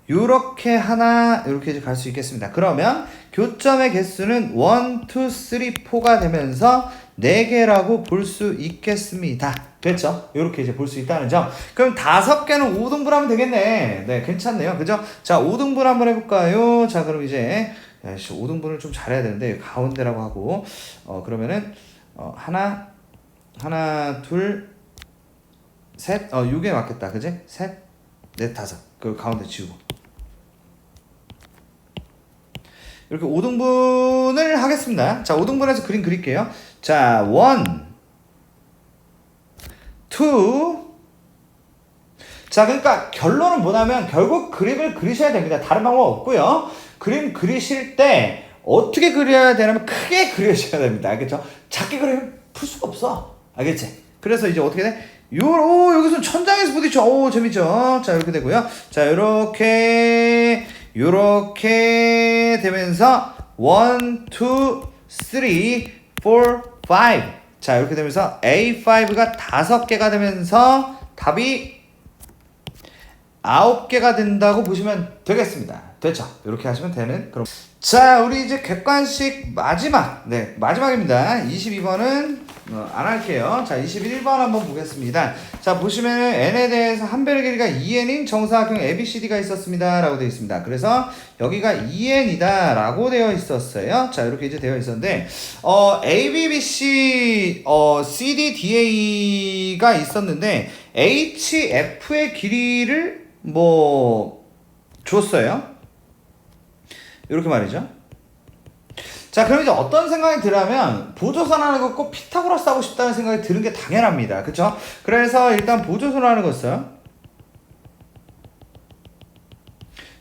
요렇게 하나, 요렇게 이제 갈 수 있겠습니다. 그러면 교점의 개수는 1, 2, 3, 4가 되면서 4개라고 볼 수 있겠습니다. 됐죠? 요렇게 이제 볼 수 있다는 점. 그럼 5개는 5등분 하면 되겠네. 네, 괜찮네요. 그죠? 자, 5등분 한번 해볼까요? 자, 그럼 이제, 5등분을 좀 잘해야 되는데, 가운데라고 하고, 그러면은, 하나, 둘, 셋, 요게 맞겠다. 그지? 셋, 넷, 다섯. 그 가운데 지우고. 이렇게 5등분을 하겠습니다. 자, 5등분해서 그림 그릴게요. 자, 1, 2. 자, 그러니까 결론은 뭐냐면 결국 그림을 그리셔야 됩니다. 다른 방법 없고요. 그림 그리실 때 어떻게 그려야 되냐면 크게 그리셔야 됩니다. 알겠죠? 작게 그리면 풀 수가 없어. 알겠지? 그래서 이제 어떻게 돼? 여기서 천장에서 부딪혀. 오, 재밌죠? 자, 이렇게 되고요. 자, 요렇게 되면서 1, 2, 3, 4, 5. 자, 이렇게 되면서 A5가 5개가 되면서 답이 9개가 된다고 보시면 되겠습니다. 됐죠? 이렇게 하시면 되는 그럼. 자, 우리 이제 객관식 마지막입니다. 22번은 안 할게요. 자, 21번 한번 보겠습니다. 자, 보시면은 n에 대해서 한 별의 길이가 2n인 정사각형 ABCD가 있었습니다 라고 되어 있습니다. 그래서 여기가 2n이다 라고 되어 있었어요. 자, 이렇게 이제 되어 있었는데 ABBC CD, DA가 있었는데 HF의 길이를 줬어요. 이렇게 말이죠. 자, 그럼 이제 어떤 생각이 들냐면 보조선 하는 거 꼭 피타고라스 하고 싶다는 생각이 드는 게 당연합니다. 그쵸? 그래서 일단 보조선 하는 거 써요.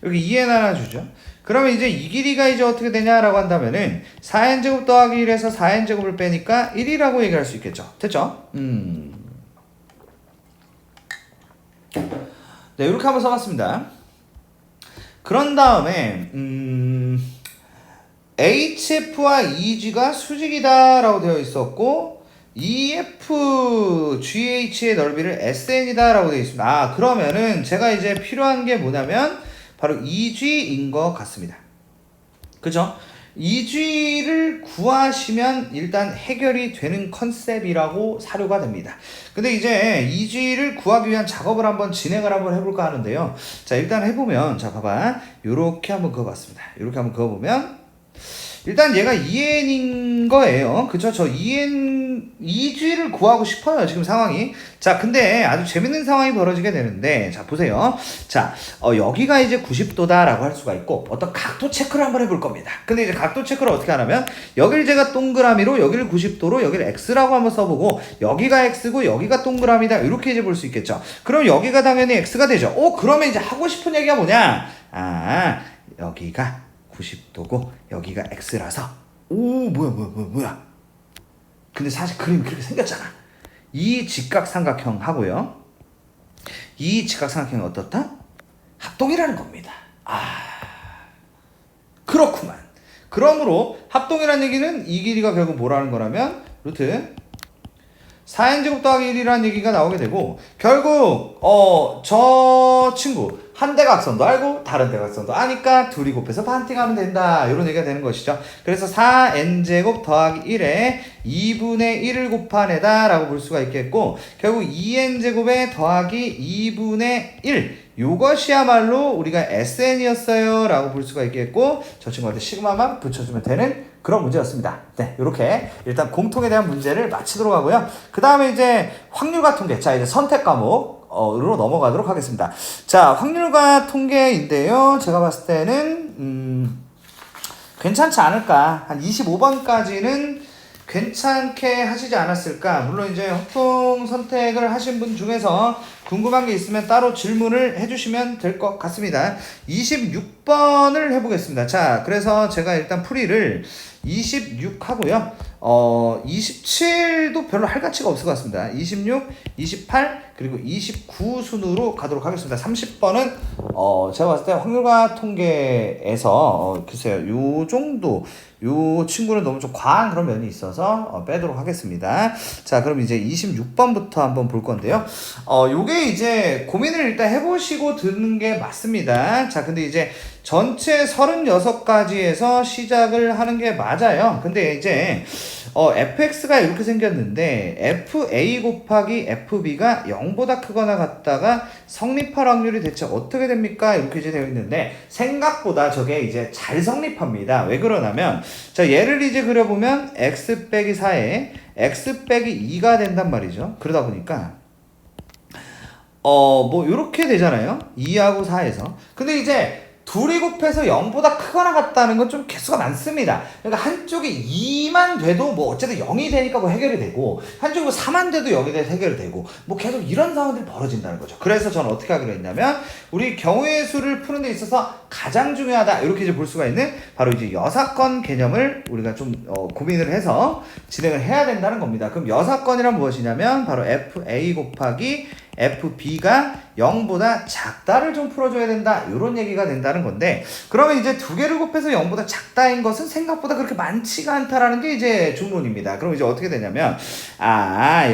여기 2n 하나 주죠. 그러면 이제 이 길이가 이제 어떻게 되냐라고 한다면은 4n제곱 더하기 1에서 4n제곱을 빼니까 1이라고 얘기할 수 있겠죠. 됐죠? 네, 이렇게 한번 써봤습니다. 그런 다음에 HF와 EG가 수직이다 라고 되어 있었고 EF, GH의 넓이를 SN이다 라고 되어 있습니다. 그러면은 제가 이제 필요한 게 뭐냐면 바로 EG인 것 같습니다. 그죠? EG를 구하시면 일단 해결이 되는 컨셉이라고 사료가 됩니다. 근데 이제 EG를 구하기 위한 작업을 한번 진행을 한번 해볼까 하는데요. 자, 일단 해보면, 자, 봐봐. 요렇게 한번 그어봤습니다. 요렇게 한번 그어보면, 일단 얘가 2n인 거예요. 그쵸? 저 EG를 구하고 싶어요. 지금 상황이. 자, 근데 아주 재밌는 상황이 벌어지게 되는데, 자, 보세요. 자, 여기가 이제 90도다 라고 할 수가 있고, 어떤 각도 체크를 한번 해볼 겁니다. 근데 이제 각도 체크를 어떻게 하냐면, 여기를 제가 동그라미로, 여기를 90도로, 여기를 X라고 한번 써보고, 여기가 X고, 여기가 동그라미다. 이렇게 이제 볼 수 있겠죠. 그럼 여기가 당연히 X가 되죠. 그러면 이제 하고 싶은 얘기가 뭐냐? 여기가 90도고 여기가 X라서 뭐야 근데 사실 그림이 그렇게 생겼잖아. 이 직각삼각형 하고요 이 직각삼각형이 어떻다? 합동이라는 겁니다. 그렇구만. 그러므로 합동이라는 얘기는 이 길이가 결국 뭐라는 거라면 루트 4n제곱 더하기 1이라는 얘기가 나오게 되고 결국 저 친구 한 대각선도 알고 다른 대각선도 아니까 둘이 곱해서 반띵하면 된다 이런 얘기가 되는 것이죠. 그래서 4n제곱 더하기 1에 2분의 1을 곱하내다 라고 볼 수가 있겠고 결국 2n제곱에 더하기 2분의 1 요것이야말로 우리가 SN이었어요 라고 볼 수가 있겠고 저 친구한테 시그마만 붙여주면 되는 그런 문제였습니다. 네, 이렇게 일단 공통에 대한 문제를 마치도록 하고요. 그 다음에 이제 확률과 통계, 자 이제 선택 과목으로 넘어가도록 하겠습니다. 자, 확률과 통계인데요. 제가 봤을 때는 괜찮지 않을까. 한 25번까지는 괜찮게 하시지 않았을까. 물론 이제 협동 선택을 하신 분 중에서 궁금한 게 있으면 따로 질문을 해주시면 될 것 같습니다. 26번을 해보겠습니다. 자, 그래서 제가 일단 풀이를 26 하고요. 27도 별로 할 가치가 없을 것 같습니다. 26, 28, 그리고 29 순으로 가도록 하겠습니다. 30번은 제가 봤을 때 확률과 통계에서 글쎄요 요 정도 요 친구는 너무 좀 과한 그런 면이 있어서 빼도록 하겠습니다. 자, 그럼 이제 26번부터 한번 볼 건데요. 요게 이제 고민을 일단 해보시고 듣는 게 맞습니다. 자, 근데 이제 전체 36가지에서 시작을 하는 게 맞아요. 근데 이제 fx가 이렇게 생겼는데 fa 곱하기 fb가 0보다 크거나 같다가 성립할 확률이 대체 어떻게 됩니까? 이렇게 이제 되어 있는데 생각보다 저게 이제 잘 성립합니다. 왜 그러냐면 자, 얘를 이제 그려보면 x 빼기 4에 x 빼기 2가 된단 말이죠. 그러다 보니까 뭐 요렇게 되잖아요. 2하고 4에서. 근데 이제 둘이 곱해서 0보다 크거나 같다는 건 좀 개수가 많습니다. 그러니까 한쪽이 2만 돼도 뭐 어쨌든 0이 되니까 뭐 해결이 되고 한쪽이 4만 돼도 0이 돼서 해결이 되고 뭐 계속 이런 상황들이 벌어진다는 거죠. 그래서 저는 어떻게 하기로 했냐면 우리 경우의 수를 푸는 데 있어서 가장 중요하다 이렇게 이제 볼 수가 있는 바로 이제 여사건 개념을 우리가 좀 고민을 해서 진행을 해야 된다는 겁니다. 그럼 여사건이란 무엇이냐면 바로 fa 곱하기 fb가 0보다 작다를 좀 풀어줘야 된다 이런 얘기가 된다는 건데 그러면 이제 두 개를 곱해서 0보다 작다인 것은 생각보다 그렇게 많지가 않다라는 게 이제 중론입니다. 그럼 이제 어떻게 되냐면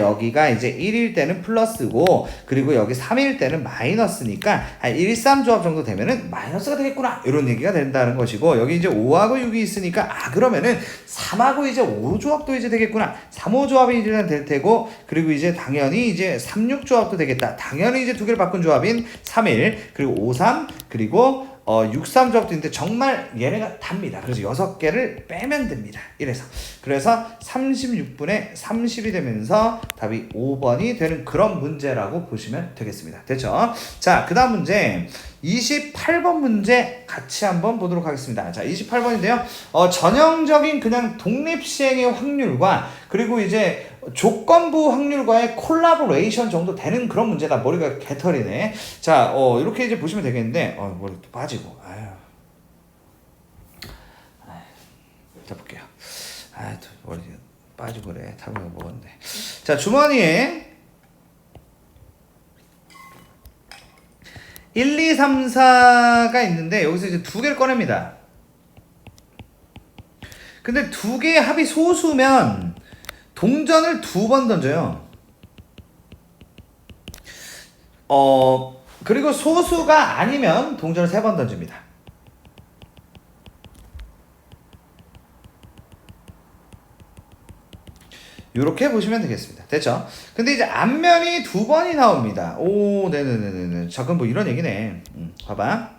여기가 이제 1일 때는 플러스고 그리고 여기 3일 때는 마이너스니까 한 1, 3 조합 정도 되면은 마이너스가 되겠구나 이런 얘기가 된다는 것이고 여기 이제 5하고 6이 있으니까 그러면은 3하고 이제 5 조합도 이제 되겠구나 3, 5 조합이 이제 될 테고 그리고 이제 당연히 이제 3, 6 조합도 되겠다. 당연히 이제 두 개를 바꾼 조합인 3일 그리고 5, 3 그리고 6, 3 조합도 있는데 정말 얘네가 답니다. 그래서 6개를 빼면 됩니다. 이래서 그래서 36분의 30이 되면서 답이 5번이 되는 그런 문제라고 보시면 되겠습니다. 됐죠? 자, 그 다음 문제 28번 문제 같이 한번 보도록 하겠습니다. 자, 28번인데요. 전형적인 그냥 독립시행의 확률과 그리고 이제 조건부 확률과의 콜라보레이션 정도 되는 그런 문제다. 머리가 개털이네. 자, 이렇게 이제 보시면 되겠는데, 머리 또 빠지고, 자, 볼게요. 또 머리 빠지고 그래. 타블가 먹었는데. 자, 주머니에 1, 2, 3, 4가 있는데, 여기서 이제 두 개를 꺼냅니다. 근데 두 개의 합이 소수면, 동전을 2번 던져요. 그리고 소수가 아니면 동전을 3번 던집니다. 이렇게 보시면 되겠습니다. 됐죠? 근데 이제 앞면이 2번이 나옵니다. 오, 네네네네. 자, 그럼 뭐 이런 얘기네. 봐봐.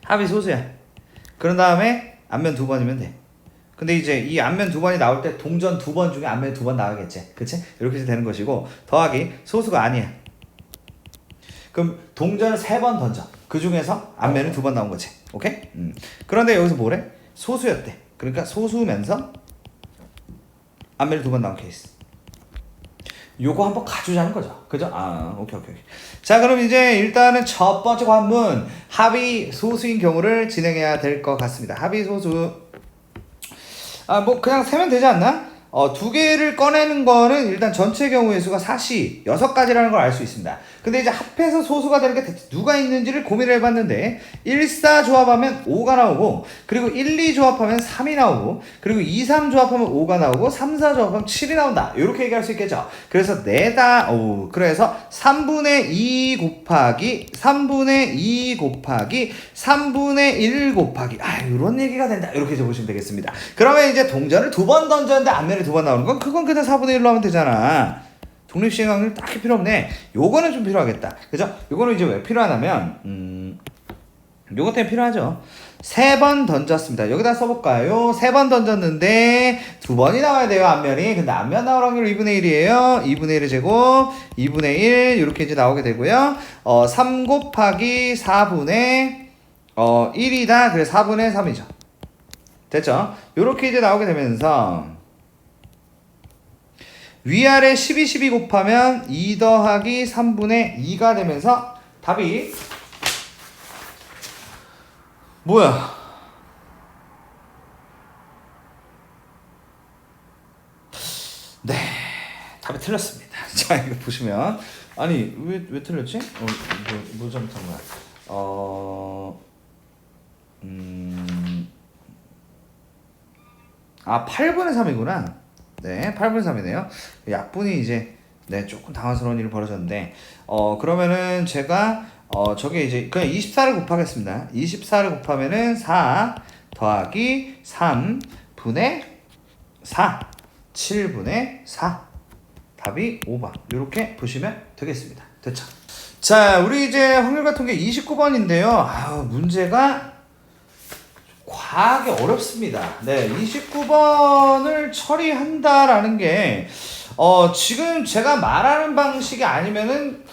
합이 소수야. 그런 다음에 앞면 2번이면 돼. 근데 이제 이 앞면 2번이 나올 때 동전 2번 중에 앞면 2번 나가겠지. 그치? 이렇게 해서 되는 것이고 더하기 소수가 아니야. 그럼 동전을 3번 던져. 그 중에서 앞면은 2번 나온 거지. 오케이? 그런데 여기서 뭐래? 소수였대. 그러니까 소수면서 앞면이 2번 나온 케이스. 요거 한번 가주자는 거죠. 그죠? 오케이. 자, 그럼 이제 일단은 첫 번째 관문 합이 소수인 경우를 진행해야 될 것 같습니다. 합이 소수. 뭐 그냥 세면 되지 않나? 두 개를 꺼내는 거는 일단 전체 경우의 수가 4시 6가지라는 걸 알 수 있습니다. 근데 이제 합해서 소수가 되는 게 대체 누가 있는지를 고민을 해봤는데 1, 4 조합하면 5가 나오고 그리고 1, 2 조합하면 3이 나오고 그리고 2, 3 조합하면 5가 나오고 3, 4 조합하면 7이 나온다. 이렇게 얘기할 수 있겠죠. 그래서 그래서 3분의 2 곱하기 3분의 2 곱하기 3분의 1 곱하기 이런 얘기가 된다. 이렇게 이제 보시면 되겠습니다. 그러면 이제 동전을 2번 던졌는데 앞면에 2번 나오는 건 그건 그냥 4분의 1로 하면 되잖아. 독립시행 확률 딱히 필요 없네. 요거는 좀 필요하겠다. 그죠? 요거는 이제 왜 필요하냐면 요것 때문에 필요하죠. 3번 던졌습니다. 여기다 써볼까요? 3번 던졌는데 2번이 나와야 돼요, 앞면이. 근데 앞면 나올 확률 2분의 1이에요. 2분의 1의 제곱, 2분의 1 이렇게 이제 나오게 되고요. 3 곱하기 4분의 1이다. 그래서 4분의 3이죠. 됐죠? 요렇게 이제 나오게 되면서 위아래 12, 12 곱하면 2 더하기 3분의 2가 되면서 답이 뭐야? 네, 답이 틀렸습니다. 자, 이거 보시면 아니 왜 틀렸지? 뭐 잘못한 거야? 8분의 3이구나. 네, 8분의 3이네요. 약분이 이제, 네, 조금 당황스러운 일이 벌어졌는데, 그러면은 제가, 저게 이제, 그냥 24를 곱하겠습니다. 24를 곱하면은 4 더하기 3분의 4. 7분의 4. 답이 5번. 이렇게 보시면 되겠습니다. 됐죠? 자, 우리 이제 확률 같은 게 29번인데요. 문제가 과하게 어렵습니다. 네, 29번을 처리한다라는 게, 지금 제가 말하는 방식이 아니면은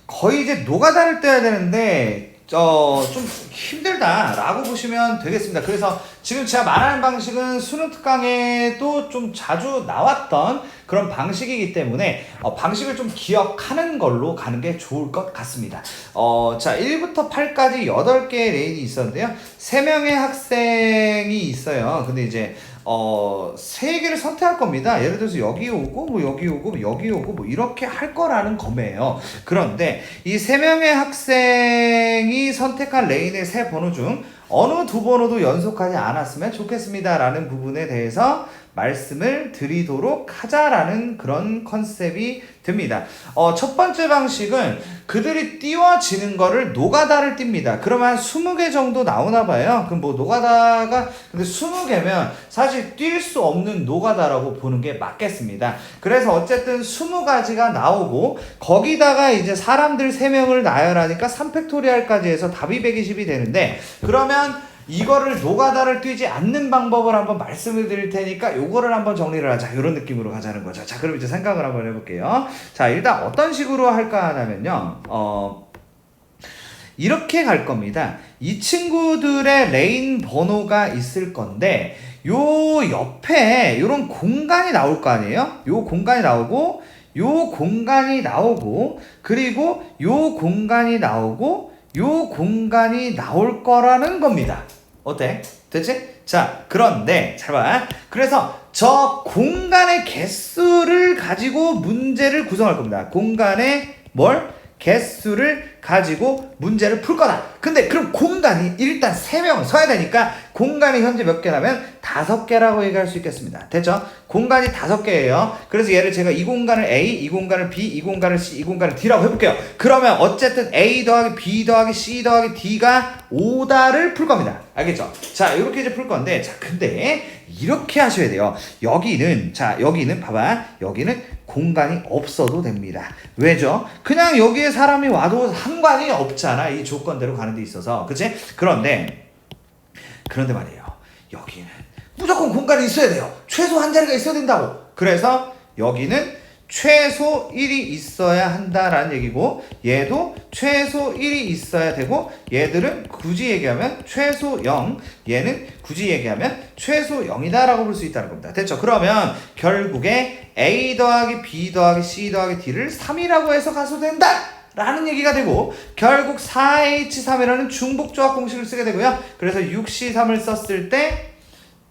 거의 이제 노가다를 떼야 되는데, 좀 힘들다라고 보시면 되겠습니다. 그래서 지금 제가 말하는 방식은 수능 특강에도 좀 자주 나왔던 그런 방식이기 때문에 방식을 좀 기억하는 걸로 가는 게 좋을 것 같습니다. 자, 1부터 8까지 8개의 레인이 있었는데요. 3명의 학생이 있어요. 근데 이제 3개를 선택할 겁니다. 예를 들어서 여기 오고 뭐 여기 오고 뭐 여기 오고 뭐 이렇게 할 거라는 검이에요. 그런데 이 3명의 학생이 선택한 레인의 3번호 중 어느 2번호도 연속하지 않았으면 좋겠습니다 라는 부분에 대해서 말씀을 드리도록 하자라는 그런 컨셉이 듭니다. 첫 번째 방식은 그들이 띄워지는 거를 노가다를 띱니다. 그러면 한 20개 정도 나오나 봐요. 그럼 뭐 노가다가 근데 20개면 사실 뛸 수 없는 노가다라고 보는 게 맞겠습니다. 그래서 어쨌든 20가지가 나오고 거기다가 이제 사람들 3명을 나열하니까 3팩토리얼까지 해서 답이 120이 되는데 그러면 이거를 노가다를 뛰지 않는 방법을 한번 말씀을 드릴 테니까 요거를 한번 정리를 하자. 이런 느낌으로 가자는 거죠. 자, 그럼 이제 생각을 한번 해볼게요. 자, 일단 어떤 식으로 할까 하냐면요. 이렇게 갈 겁니다. 이 친구들의 레인 번호가 있을 건데 요 옆에 요런 공간이 나올 거 아니에요? 요 공간이 나오고 요 공간이 나오고 그리고 요 공간이 나오고 요 공간이 나올 거라는 겁니다. 어때? 됐지? 자, 그런데 잘 봐. 그래서 저 공간의 개수를 가지고 문제를 구성할 겁니다. 공간의 뭘? 개수를 가지고 문제를 풀 거다. 근데 그럼 공간이 일단 3명을 서야 되니까 공간이 현재 몇 개라면 5개라고 얘기할 수 있겠습니다. 됐죠? 공간이 5개예요. 그래서 얘를 제가 이 공간을 A, 이 공간을 B, 이 공간을 C, 이 공간을 D라고 해볼게요. 그러면 어쨌든 A 더하기 B 더하기 C 더하기 D가 5다를 풀 겁니다. 알겠죠? 자, 이렇게 이제 풀 건데, 자, 근데 이렇게 하셔야 돼요. 여기는, 자, 여기는 봐봐. 여기는 공간이 없어도 됩니다. 왜죠? 그냥 여기에 사람이 와도 상관이 없잖아. 이 조건대로 가는 데 있어서. 그치? 그런데 말이에요. 여기는 무조건 공간이 있어야 돼요. 최소 한 자리가 있어야 된다고. 그래서 여기는 최소 1이 있어야 한다라는 얘기고 얘도 최소 1이 있어야 되고 얘들은 굳이 얘기하면 최소 0 얘는 굳이 얘기하면 최소 0이다 라고 볼 수 있다는 겁니다. 됐죠? 그러면 결국에 A 더하기 B 더하기 C 더하기 D를 3이라고 해서 가서 된다! 라는 얘기가 되고 결국 4H3이라는 중복조합 공식을 쓰게 되고요. 그래서 6C3을 썼을 때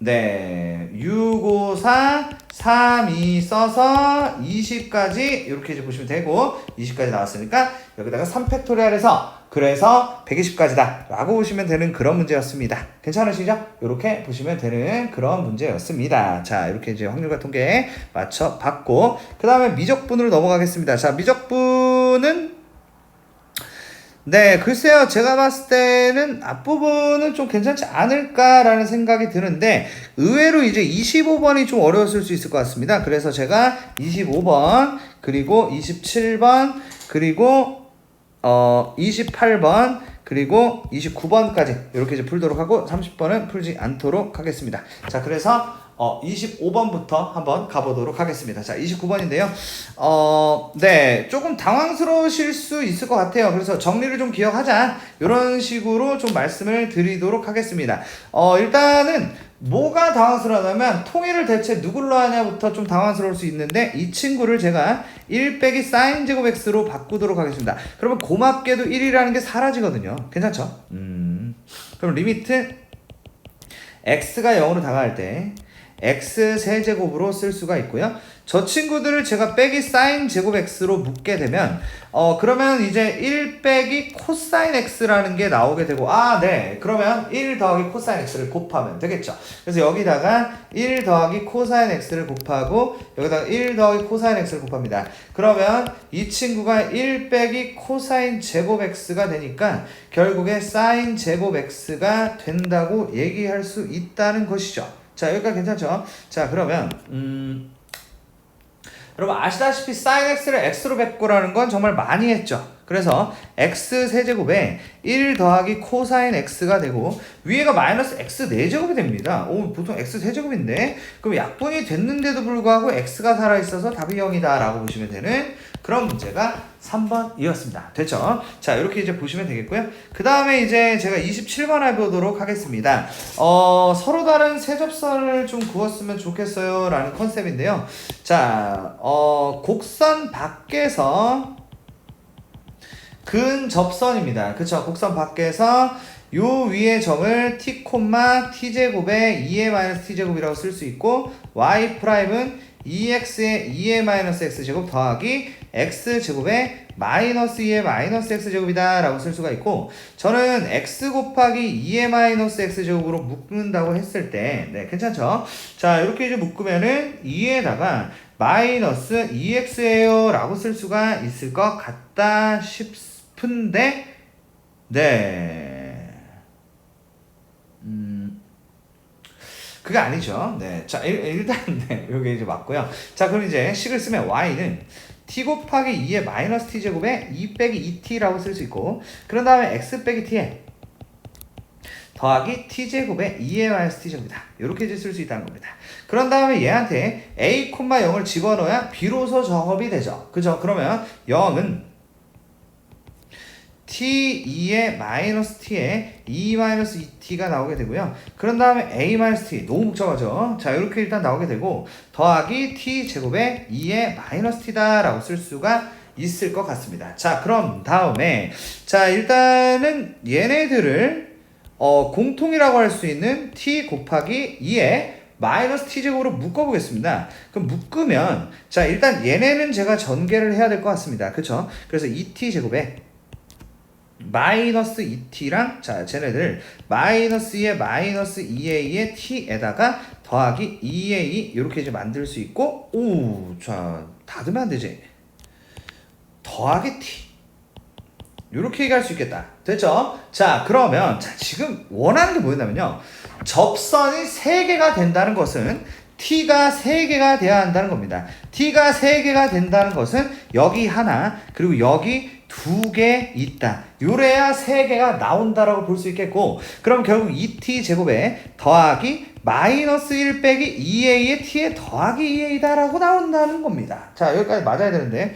네, 6, 5, 4, 3, 2 써서 20까지 이렇게 이제 보시면 되고 20까지 나왔으니까 여기다가 3팩토리얼해서 그래서 120까지다 라고 보시면 되는 그런 문제였습니다. 괜찮으시죠? 이렇게 보시면 되는 그런 문제였습니다. 자, 이렇게 이제 확률과 통계 맞춰봤고 그 다음에 미적분으로 넘어가겠습니다. 자, 미적분은 네, 글쎄요. 제가 봤을 때는 앞부분은 좀 괜찮지 않을까라는 생각이 드는데 의외로 이제 25번이 좀 어려웠을 수 있을 것 같습니다. 그래서 제가 25번 그리고 27번 그리고 28번 그리고 29번까지 이렇게 이제 풀도록 하고 30번은 풀지 않도록 하겠습니다. 자, 그래서 25번부터 한번 가보도록 하겠습니다. 자, 29번인데요. 네, 조금 당황스러우실 수 있을 것 같아요. 그래서 정리를 좀 기억하자. 이런 식으로 좀 말씀을 드리도록 하겠습니다. 일단은 뭐가 당황스러우냐면 통일을 대체 누굴로 하냐부터 좀 당황스러울 수 있는데 이 친구를 제가 1 빼기 사인 제곱 x로 바꾸도록 하겠습니다. 그러면 고맙게도 1이라는 게 사라지거든요. 괜찮죠? 그럼 리미트 x가 0으로 다가갈 때 x 세제곱으로 쓸 수가 있고요. 저 친구들을 제가 빼기 사인 제곱 x로 묶게 되면 그러면 이제 1 빼기 코사인 x라는 게 나오게 되고 네. 그러면 1 더하기 코사인 x를 곱하면 되겠죠. 그래서 여기다가 1 더하기 코사인 x를 곱하고 여기다가 1 더하기 코사인 x를 곱합니다. 그러면 이 친구가 1 빼기 코사인 제곱 x가 되니까 결국에 사인 제곱 x가 된다고 얘기할 수 있다는 것이죠. 자, 여기까지 괜찮죠? 자, 그러면 여러분 아시다시피 sin x를 x로 바꾸라는 건 정말 많이 했죠. 그래서 x 세제곱에 1 더하기 코사인 x가 되고 위에가 마이너스 x 4제곱이 됩니다. 보통 x 세제곱인데 그럼 약분이 됐는데도 불구하고 x가 살아있어서 답이 0이다 라고 보시면 되는 그런 문제가 3번이었습니다. 됐죠? 자, 이렇게 이제 보시면 되겠고요. 그 다음에 이제 제가 27번 해보도록 하겠습니다. 서로 다른 세접선을 좀 그었으면 좋겠어요 라는 컨셉인데요. 자, 곡선 밖에서 근접선입니다. 그쵸? 곡선 밖에서 요 위의 점을 t, t제곱에 2의 t제곱이라고 쓸 수 있고 y''은 2x의 2의 x제곱 더하기 x제곱에 마이너스 2의 x제곱이다 라고 쓸 수가 있고 저는 x 곱하기 2의 x제곱으로 묶는다고 했을 때 네, 괜찮죠? 자, 이렇게 이제 묶으면은 2에다가 마이너스 2x예요 라고 쓸 수가 있을 것 같다 싶은데 네. 그게 아니죠. 네. 자, 일단, 네. 요게 이제 맞고요. 자, 그럼 이제 식을 쓰면 y는 t 곱하기 2의 마이너스 t제곱에 2 빼기 2t라고 쓸 수 있고, 그런 다음에 x 빼기 t에 더하기 t제곱에 2의 마이너스 t제곱이다. 이렇게 이제 쓸 수 있다는 겁니다. 그런 다음에 얘한테 a, 0을 집어넣어야 비로소 정업이 되죠. 그죠? 그러면 0은 t2의 마이너스 t에 2 마이너스 2t가 나오게 되고요. 그런 다음에 a 마이너스 t 너무 복잡하죠. 자, 이렇게 일단 나오게 되고 더하기 t 제곱에 2의 마이너스 t다 라고 쓸 수가 있을 것 같습니다. 자, 그럼 다음에 자, 일단은 얘네들을 공통이라고 할 수 있는 t 곱하기 2의 마이너스 t제곱으로 묶어보겠습니다. 그럼 묶으면 자, 일단 얘네는 제가 전개를 해야 될 것 같습니다. 그쵸? 그래서 2t제곱에 마이너스 2t랑 자, 쟤네들 마이너스 2의 마이너스 2a의 t에다가 더하기 2a 이렇게 이제 만들 수 있고 자, 닫으면 안 되지. 더하기 t 이렇게 얘기할 수 있겠다. 됐죠? 자, 그러면 자, 지금 원하는 게 뭐였냐면요. 접선이 3개가 된다는 것은 t가 3개가 돼야 한다는 겁니다. t가 3개가 된다는 것은 여기 하나 그리고 여기 2개 있다. 요래야 3개가 나온다라고 볼 수 있겠고 그럼 결국 2t 제곱에 더하기 마이너스 1 빼기 2a의 t에 더하기 2a다 라고 나온다는 겁니다. 자, 여기까지 맞아야 되는데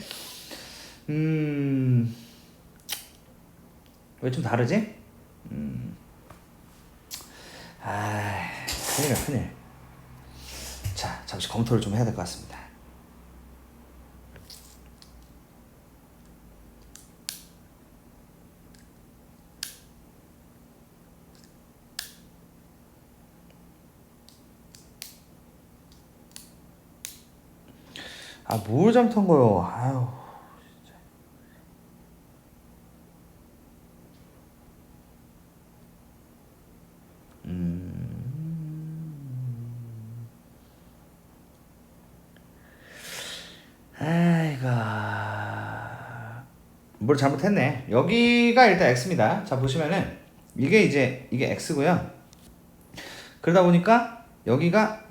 왜 좀 다르지? 큰일이야, 큰일. 자, 잠시 검토를 좀 해야 될 것 같습니다. 뭘 잘못한 거요? 아유, 진짜. 아이고, 뭘 잘못했네. 여기가 일단 x입니다. 자, 보시면은 이게 x고요. 그러다 보니까 여기가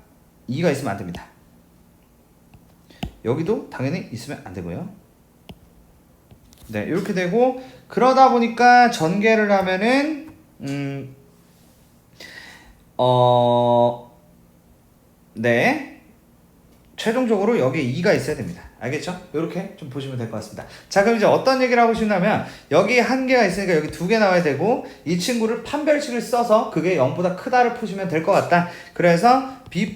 2가 있으면 안 됩니다. 여기도 당연히 있으면 안 되고요. 네, 이렇게 되고 그러다 보니까 전개를 하면은 네, 최종적으로 여기에 2가 있어야 됩니다. 알겠죠? 이렇게 좀 보시면 될 것 같습니다. 자, 그럼 이제 어떤 얘기를 하고 싶냐면 여기 한 개가 있으니까 여기 2개 나와야 되고 이 친구를 판별식을 써서 그게 0보다 크다를 푸시면 될 것 같다. 그래서 b'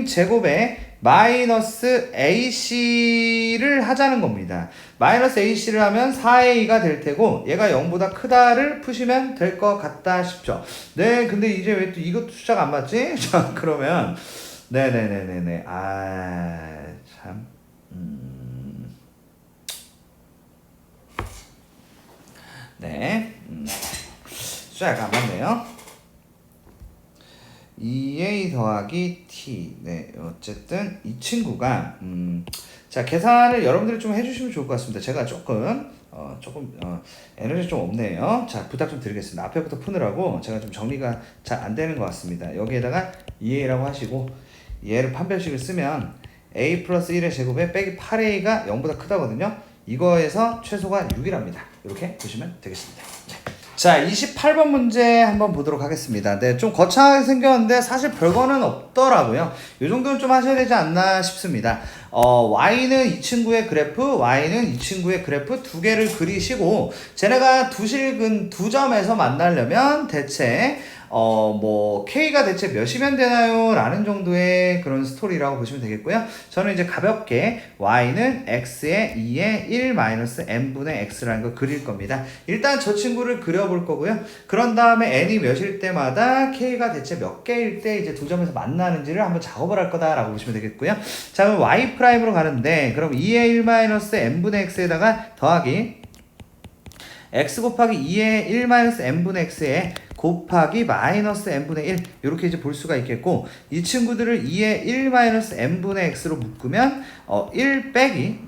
제곱에 마이너스 ac를 하자는 겁니다. 마이너스 ac를 하면 4a가 될 테고 얘가 0보다 크다를 푸시면 될 것 같다 싶죠. 네, 근데 이제 왜 또 이것도 숫자가 안 맞지? 자, 그러면 네네네네네. 참. 네. 숫자가 안 맞네요. 2a 더하기 t. 네, 어쨌든 이 친구가 자, 계산을 여러분들이 좀 해주시면 좋을 것 같습니다. 제가 조금 에너지 좀 없네요. 자, 부탁 좀 드리겠습니다. 앞에부터 푸느라고 제가 좀 정리가 잘 안 되는 것 같습니다. 여기에다가 2a라고 하시고 얘를 판별식을 쓰면 a 플러스 1의 제곱에 빼기 8a가 0보다 크다거든요. 이거에서 최소가 6이랍니다. 이렇게 보시면 되겠습니다. 네. 자, 28번 문제 한번 보도록 하겠습니다. 네, 좀 거창하게 생겼는데 사실 별거는 없더라고요. 이 정도는 좀 하셔야 되지 않나 싶습니다. y는 이 친구의 그래프, y는 이 친구의 그래프 두 개를 그리시고 쟤네가 두 실근 두 점에서 만나려면 대체 K가 대체 몇이면 되나요? 라는 정도의 그런 스토리라고 보시면 되겠고요. 저는 이제 가볍게 Y는 X의 2의 1-N분의 X라는 걸 그릴 겁니다. 일단 저 친구를 그려볼 거고요. 그런 다음에 N이 몇일 때마다 K가 대체 몇 개일 때 이제 두 점에서 만나는지를 한번 작업을 할 거다라고 보시면 되겠고요. 자, 그럼 Y''으로 가는데, 그럼 2의 1-N분의 X에다가 더하기 X 곱하기 2의 1-N분의 X에 곱하기 마이너스 n분의 1 이렇게 이제 볼 수가 있겠고, 이 친구들을 2의 1-n분의 x로 묶으면 1 빼기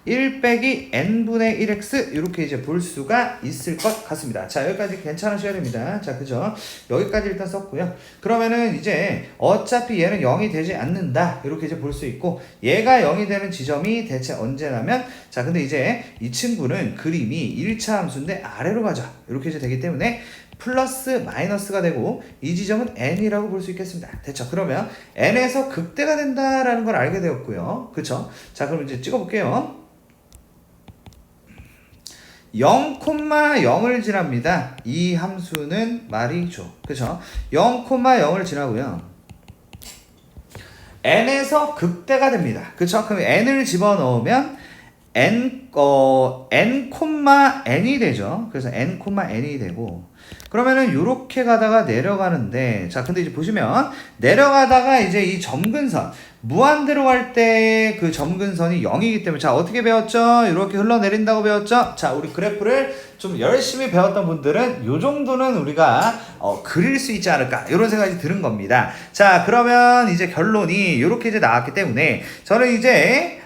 1 빼기 n분의 1x 이렇게 이제 볼 수가 있을 것 같습니다. 자, 여기까지 괜찮으셔야 됩니다. 자, 그죠? 여기까지 일단 썼고요. 그러면은 이제 어차피 얘는 0이 되지 않는다 이렇게 이제 볼 수 있고, 얘가 0이 되는 지점이 대체 언제냐면, 자, 근데 이제 이 친구는 그림이 1차 함수인데 아래로 가죠. 이렇게 이제 되기 때문에 플러스 마이너스가 되고 이 지점은 n이라고 볼 수 있겠습니다. 됐죠? 그러면 n에서 극대가 된다라는 걸 알게 되었고요. 그쵸? 자, 그럼 이제 찍어볼게요. 0,0을 지납니다. 이 함수는 말이죠. 그쵸? 0,0을 지나고요. n에서 극대가 됩니다. 그쵸? 그럼 n을 집어넣으면 n이 되죠. 그래서 n이 되고, 그러면은 요렇게 가다가 내려가는데, 자, 근데 이제 보시면 내려가다가 이제 이 점근선 무한대로 갈 때 그 점근선이 0이기 때문에, 자, 어떻게 배웠죠? 이렇게 흘러내린다고 배웠죠? 자, 우리 그래프를 좀 열심히 배웠던 분들은 요 정도는 우리가 그릴 수 있지 않을까, 이런 생각이 드는 겁니다. 자, 그러면 이제 결론이 이렇게 이제 나왔기 때문에 저는 이제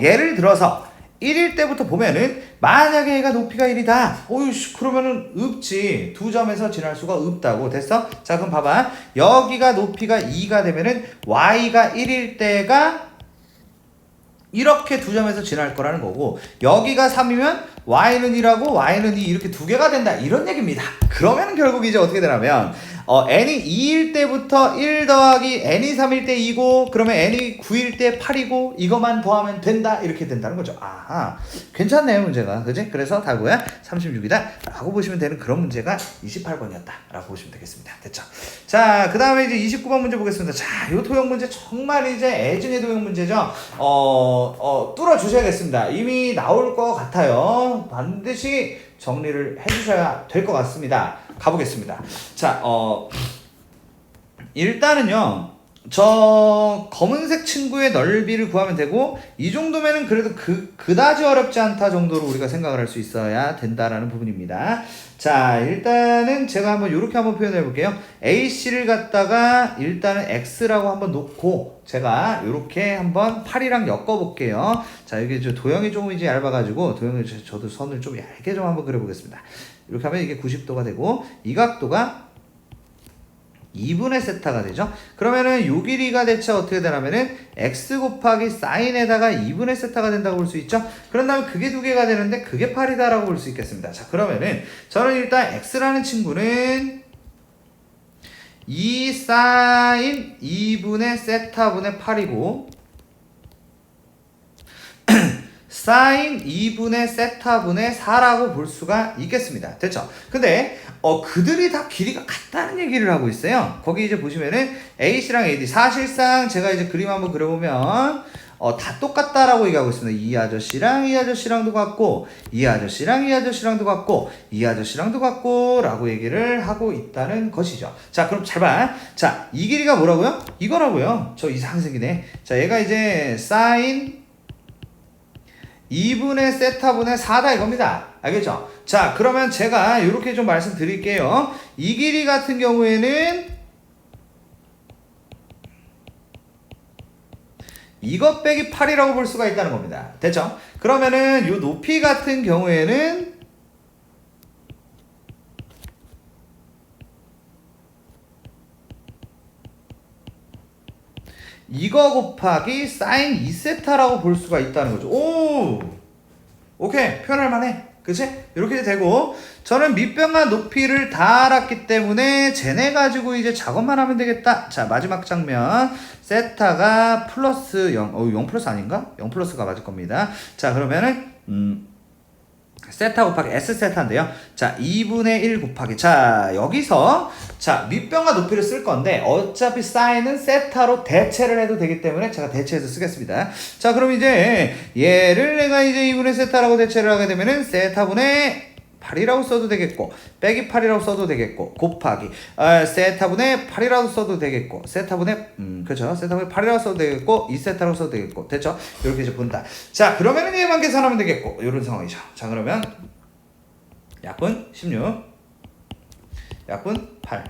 예를 들어서 1일 때부터 보면은 만약에 얘가 높이가 1이다. 오이씨, 그러면은 없지. 두 점에서 지날 수가 없다고. 됐어? 자, 그럼 봐봐. 여기가 높이가 2가 되면은 y가 1일 때가 이렇게 두 점에서 지날 거라는 거고, 여기가 3이면 y는 1하고 y는 2 이렇게 두 개가 된다, 이런 얘기입니다. 그러면 결국 이제 어떻게 되냐면 n이 2일 때부터 1 더하기 n이 3일 때 2고, 그러면 n이 9일 때 8이고, 이것만 더하면 된다, 이렇게 된다는 거죠. 아하, 괜찮네요 문제가. 그지? 그래서 답은 36이다 라고 보시면 되는 그런 문제가 28번이었다 라고 보시면 되겠습니다. 됐죠? 자, 그 다음에 이제 29번 문제 보겠습니다. 자, 요 도형 문제 정말 이제 애증의 도형 문제죠. 뚫어 주셔야겠습니다. 이미 나올 것 같아요. 반드시 정리를 해주셔야 될 것 같습니다. 가보겠습니다. 자, 일단은요, 저 검은색 친구의 넓이를 구하면 되고, 이 정도면은 그래도 그다지 어렵지 않다 정도로 우리가 생각을 할 수 있어야 된다라는 부분입니다. 자, 일단은 제가 한번 이렇게 한번 표현해 볼게요. AC를 갖다가 일단은 X라고 한번 놓고 제가 이렇게 한번 8이랑 엮어 볼게요. 자, 여기 저 도형이 조금 이제 얇아가지고 도형을 저도 선을 좀 얇게 좀 한번 그려 보겠습니다. 이렇게 하면 이게 90도가 되고, 이 각도가 2분의 세타가 되죠. 그러면은 요 길이가 대체 어떻게 되냐면은 x 곱하기 사인에다가 2분의 세타가 된다고 볼 수 있죠. 그런 다음에 그게 두 개가 되는데 그게 8이다 라고 볼 수 있겠습니다. 자, 그러면은 저는 일단 x라는 친구는 2 사인 2분의 세타분의 8이고 사인 2분의 세타분의 4라고 볼 수가 있겠습니다. 됐죠? 근데 그들이 다 길이가 같다는 얘기를 하고 있어요. 거기 이제 보시면은 AC랑 AD, 사실상 제가 이제 그림 한번 그려보면 다 똑같다라고 얘기하고 있습니다. 이 아저씨랑 이 아저씨랑도 같고 이 아저씨랑 이 아저씨랑도 같고 이 아저씨랑도 같고 라고 얘기를 하고 있다는 것이죠. 자, 그럼 잘 봐. 자, 이 길이가 뭐라고요? 이거라고요. 저 이상하게 생기네. 자, 얘가 이제 사인 2분의 세타분의 4다 이겁니다. 알겠죠? 자, 그러면 제가 이렇게 좀 말씀드릴게요. 이 길이 같은 경우에는 이것 빼기 8이라고 볼 수가 있다는 겁니다. 됐죠? 그러면은 이 높이 같은 경우에는 이거 곱하기 사인 2세타라고 볼 수가 있다는 거죠. 오! 오케이. 표현할 만해. 그치? 이렇게 되고, 저는 밑변과 높이를 다 알았기 때문에 쟤네 가지고 이제 작업만 하면 되겠다. 자, 마지막 장면. 세타가 플러스 0, 0 플러스 아닌가? 0 플러스가 맞을 겁니다. 자, 그러면은, 세타 곱하기 S세타인데요. 자, 2분의 1 곱하기. 자, 여기서, 자, 밑변과 높이를 쓸 건데, 어차피 사인은 세타로 대체를 해도 되기 때문에 제가 대체해서 쓰겠습니다. 자, 그럼 이제, 얘를 내가 이제 2분의 세타라고 대체를 하게 되면은, 세타분의 8이라고 써도 되겠고, 빼기 8이라고 써도 되겠고, 곱하기, 세타분의 8이라고 써도 되겠고, 세타분의, 그렇죠. 세타분의 8이라고 써도 되겠고, 2세타라고 써도 되겠고, 됐죠? 이렇게 이제 본다. 자, 그러면은 얘만 계산하면 되겠고, 이런 상황이죠. 자, 그러면, 약분 16, 약분 8.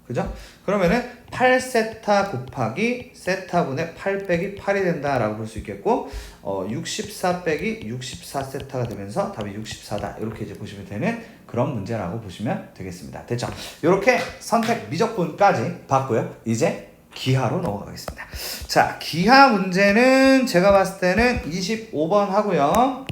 그죠? 그러면은 8세타 곱하기 세타분의 8 빼기 8이 된다라고 볼 수 있겠고 64 빼기 64세타가 되면서 답이 64다. 이렇게 이제 보시면 되는 그런 문제라고 보시면 되겠습니다. 됐죠? 이렇게 선택 미적분까지 봤고요. 이제 기하로 넘어가겠습니다. 자, 기하 문제는 제가 봤을 때는 25번 하고요.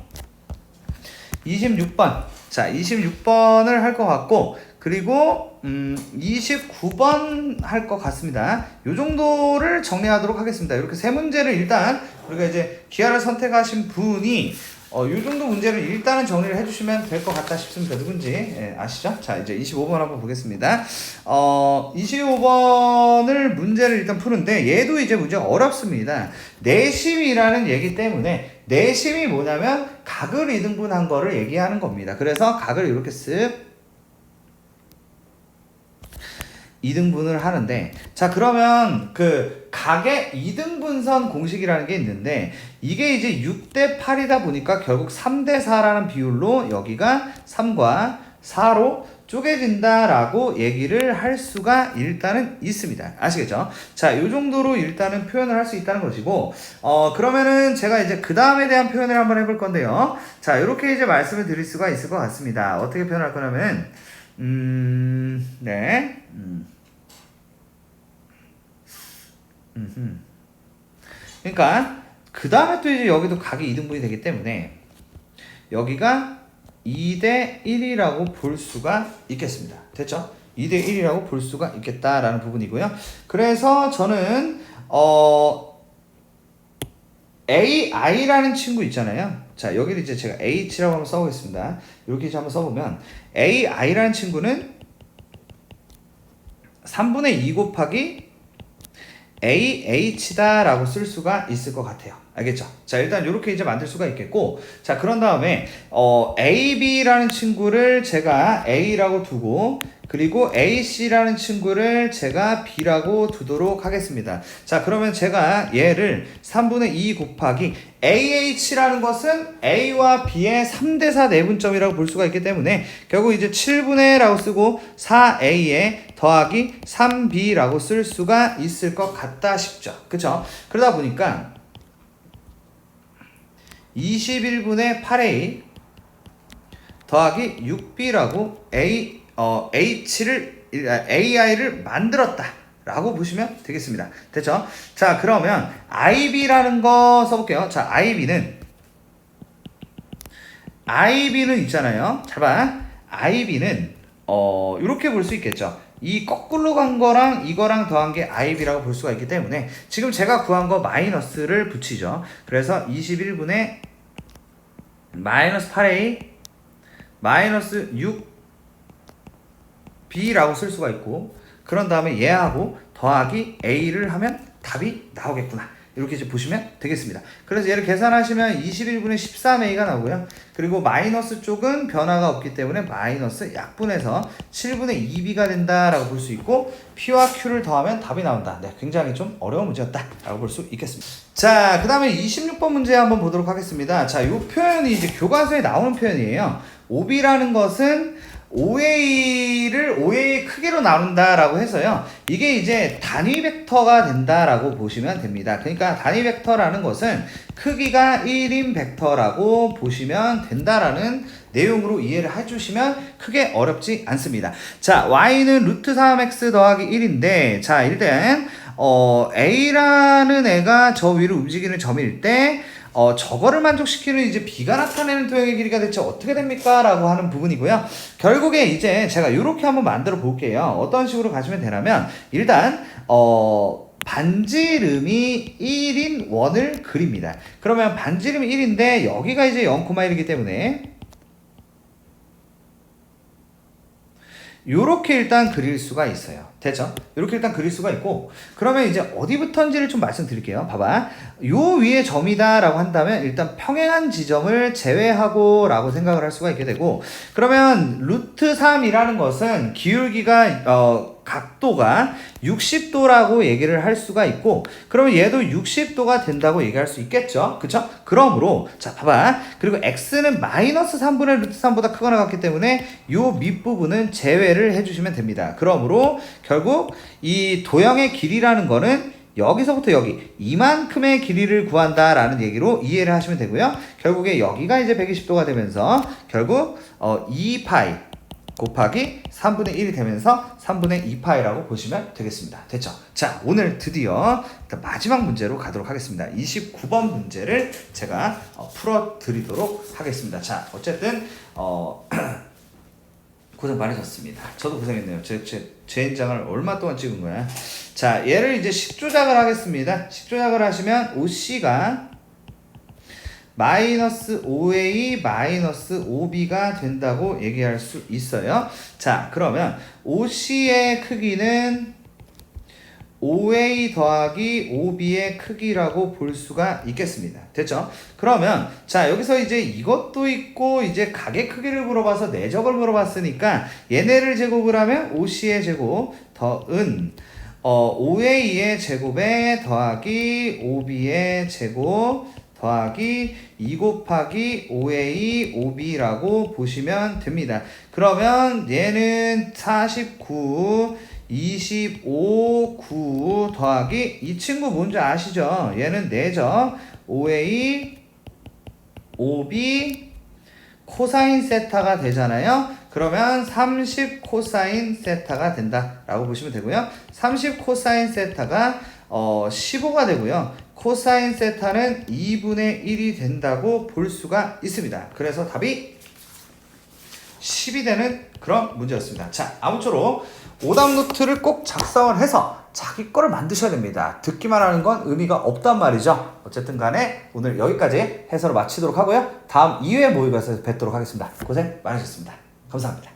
26번. 자, 26번을 할 것 같고, 그리고 29번 할 것 같습니다. 요 정도를 정리하도록 하겠습니다. 이렇게 세 문제를 일단 우리가 이제 기하를 선택하신 분이 요 정도 문제를 일단은 정리를 해주시면 될 것 같다 싶습니다. 누군지 아시죠? 자, 이제 25번 한번 보겠습니다. 25번을 문제를 일단 푸는데 얘도 이제 문제가 어렵습니다. 내심이라는 얘기 때문에 내심이 뭐냐면 각을 이등분한 거를 얘기하는 겁니다. 그래서 각을 이렇게 쓱 2등분을 하는데, 자, 그러면 그 각의 2등분선 공식이라는 게 있는데, 이게 이제 6대 8이다 보니까 결국 3대 4라는 비율로 여기가 3과 4로 쪼개진다라고 얘기를 할 수가 일단은 있습니다. 아시겠죠? 자, 요 정도로 일단은 표현을 할 수 있다는 것이고, 그러면은 제가 이제 그 다음에 대한 표현을 한번 해볼 건데요. 자, 이렇게 이제 말씀을 드릴 수가 있을 것 같습니다. 어떻게 표현할 거냐면, 네. 그러니까 그 다음에 또 이제 여기도 각이 2등분이 되기 때문에 여기가 2대 1이라고 볼 수가 있겠습니다. 됐죠? 2대 1이라고 볼 수가 있겠다라는 부분이고요. 그래서 저는 AI라는 친구 있잖아요. 자, 여기를 이제 제가 H라고 한번 써보겠습니다. 이렇게 이제 한번 써보면 AI라는 친구는 3분의 2 곱하기 AH다 라고 쓸 수가 있을 것 같아요. 알겠죠? 자, 일단 이렇게 이제 만들 수가 있겠고, 자, 그런 다음에 AB라는 친구를 제가 A라고 두고, 그리고 AC라는 친구를 제가 B라고 두도록 하겠습니다. 자, 그러면 제가 얘를 3분의 2 곱하기 AH라는 것은 A와 B의 3대4 내분점이라고 볼 수가 있기 때문에 결국 이제 7분의 라고 쓰고 4A에 더하기 3B라고 쓸 수가 있을 것 같다 싶죠. 그쵸? 그러다 보니까 21분의 8A 더하기 6B라고 AI를 만들었다 라고 보시면 되겠습니다. 됐죠? 자, 그러면 IB라는 거 써볼게요. 자, IB는 있잖아요. 잘 봐. IB는 이렇게 볼 수 있겠죠. 이 거꾸로 간 거랑 이거랑 더한 게 IB라고 볼 수가 있기 때문에 지금 제가 구한 거 마이너스를 붙이죠. 그래서 21분의 마이너스 8A 마이너스 6B라고 쓸 수가 있고, 그런 다음에 얘하고 더하기 A를 하면 답이 나오겠구나. 이렇게 이제 보시면 되겠습니다. 그래서 얘를 계산하시면 21분의 13a가 나오고요. 그리고 마이너스 쪽은 변화가 없기 때문에 마이너스 약분해서 7분의 2b가 된다라고 볼 수 있고 p와 q를 더하면 답이 나온다. 네, 굉장히 좀 어려운 문제였다라고 볼 수 있겠습니다. 자, 그 다음에 26번 문제 한번 보도록 하겠습니다. 자, 이 표현이 이제 교과서에 나오는 표현이에요. OB라는 것은 OA를 OA의 크기로 나눈다라고 해서요. 이게 이제 단위 벡터가 된다라고 보시면 됩니다. 그러니까 단위 벡터라는 것은 크기가 1인 벡터라고 보시면 된다라는 내용으로 이해를 해주시면 크게 어렵지 않습니다. 자, y는 루트 3x 더하기 1인데 자, 일단 a라는 애가 저 위로 움직이는 점일 때 저거를 만족시키는 이제 b가 나타내는 도형의 길이가 대체 어떻게 됩니까? 라고 하는 부분이고요. 결국에 이제 제가 이렇게 한번 만들어 볼게요. 어떤 식으로 가시면 되냐면 일단 반지름이 1인 원을 그립니다. 그러면 반지름이 1인데 여기가 이제 0,1이기 때문에 요렇게 일단 그릴 수가 있어요. 됐죠? 이렇게 일단 그릴 수가 있고 그러면 이제 어디부터인지를 좀 말씀드릴게요. 봐봐. 요 위에 점이다 라고 한다면 일단 평행한 지점을 제외하고 라고 생각을 할 수가 있게 되고 그러면 루트 3이라는 것은 기울기가 각도가 60도라고 얘기를 할 수가 있고 그러면 얘도 60도가 된다고 얘기할 수 있겠죠. 그쵸? 그러므로 자 봐봐. 그리고 x는 마이너스 3분의 루트 3보다 크거나 같기 때문에 요 밑부분은 제외를 해주시면 됩니다. 그러므로 결국 이 도형의 길이라는 거는 여기서부터 여기 이만큼의 길이를 구한다라는 얘기로 이해를 하시면 되고요. 결국에 여기가 이제 120도가 되면서 결국 2파이 곱하기 3분의 1이 되면서 3분의 2파이라고 보시면 되겠습니다. 됐죠? 자, 오늘 드디어 마지막 문제로 가도록 하겠습니다. 29번 문제를 제가 풀어드리도록 하겠습니다. 자, 어쨌든 고생 많으셨습니다. 저도 고생했네요. 제 인장을 얼마 동안 찍은 거야. 자, 얘를 이제 식조작을 하겠습니다. 식조작을 하시면 OC가 마이너스 5a 마이너스 5b가 된다고 얘기할 수 있어요. 자, 그러면 OC의 크기는 5a 더하기 5b의 크기라고 볼 수가 있겠습니다. 됐죠? 그러면 자, 여기서 이제 이것도 있고 이제 각의 크기를 물어봐서 내적을 물어봤으니까 얘네를 제곱을 하면 OC의 제곱 더은 5a의 제곱에 더하기 5b의 제곱 더하기 2 곱하기 5a 5b라고 보시면 됩니다. 그러면 얘는 49 25 9 더하기 이 친구 뭔지 아시죠? 얘는 4죠. 5a 5b 코사인 세타가 되잖아요. 그러면 30 코사인 세타가 된다라고 보시면 되고요. 30 코사인 세타가 15가 되고요. 코사인 세타는 2분의 1이 된다고 볼 수가 있습니다. 그래서 답이 10이 되는 그런 문제였습니다. 자, 아무쪼록 오답 노트를 꼭 작성을 해서 자기 거를 만드셔야 됩니다. 듣기만 하는 건 의미가 없단 말이죠. 어쨌든 간에 오늘 여기까지 해설을 마치도록 하고요. 다음 2회 모의고사에서 뵙도록 하겠습니다. 고생 많으셨습니다. 감사합니다.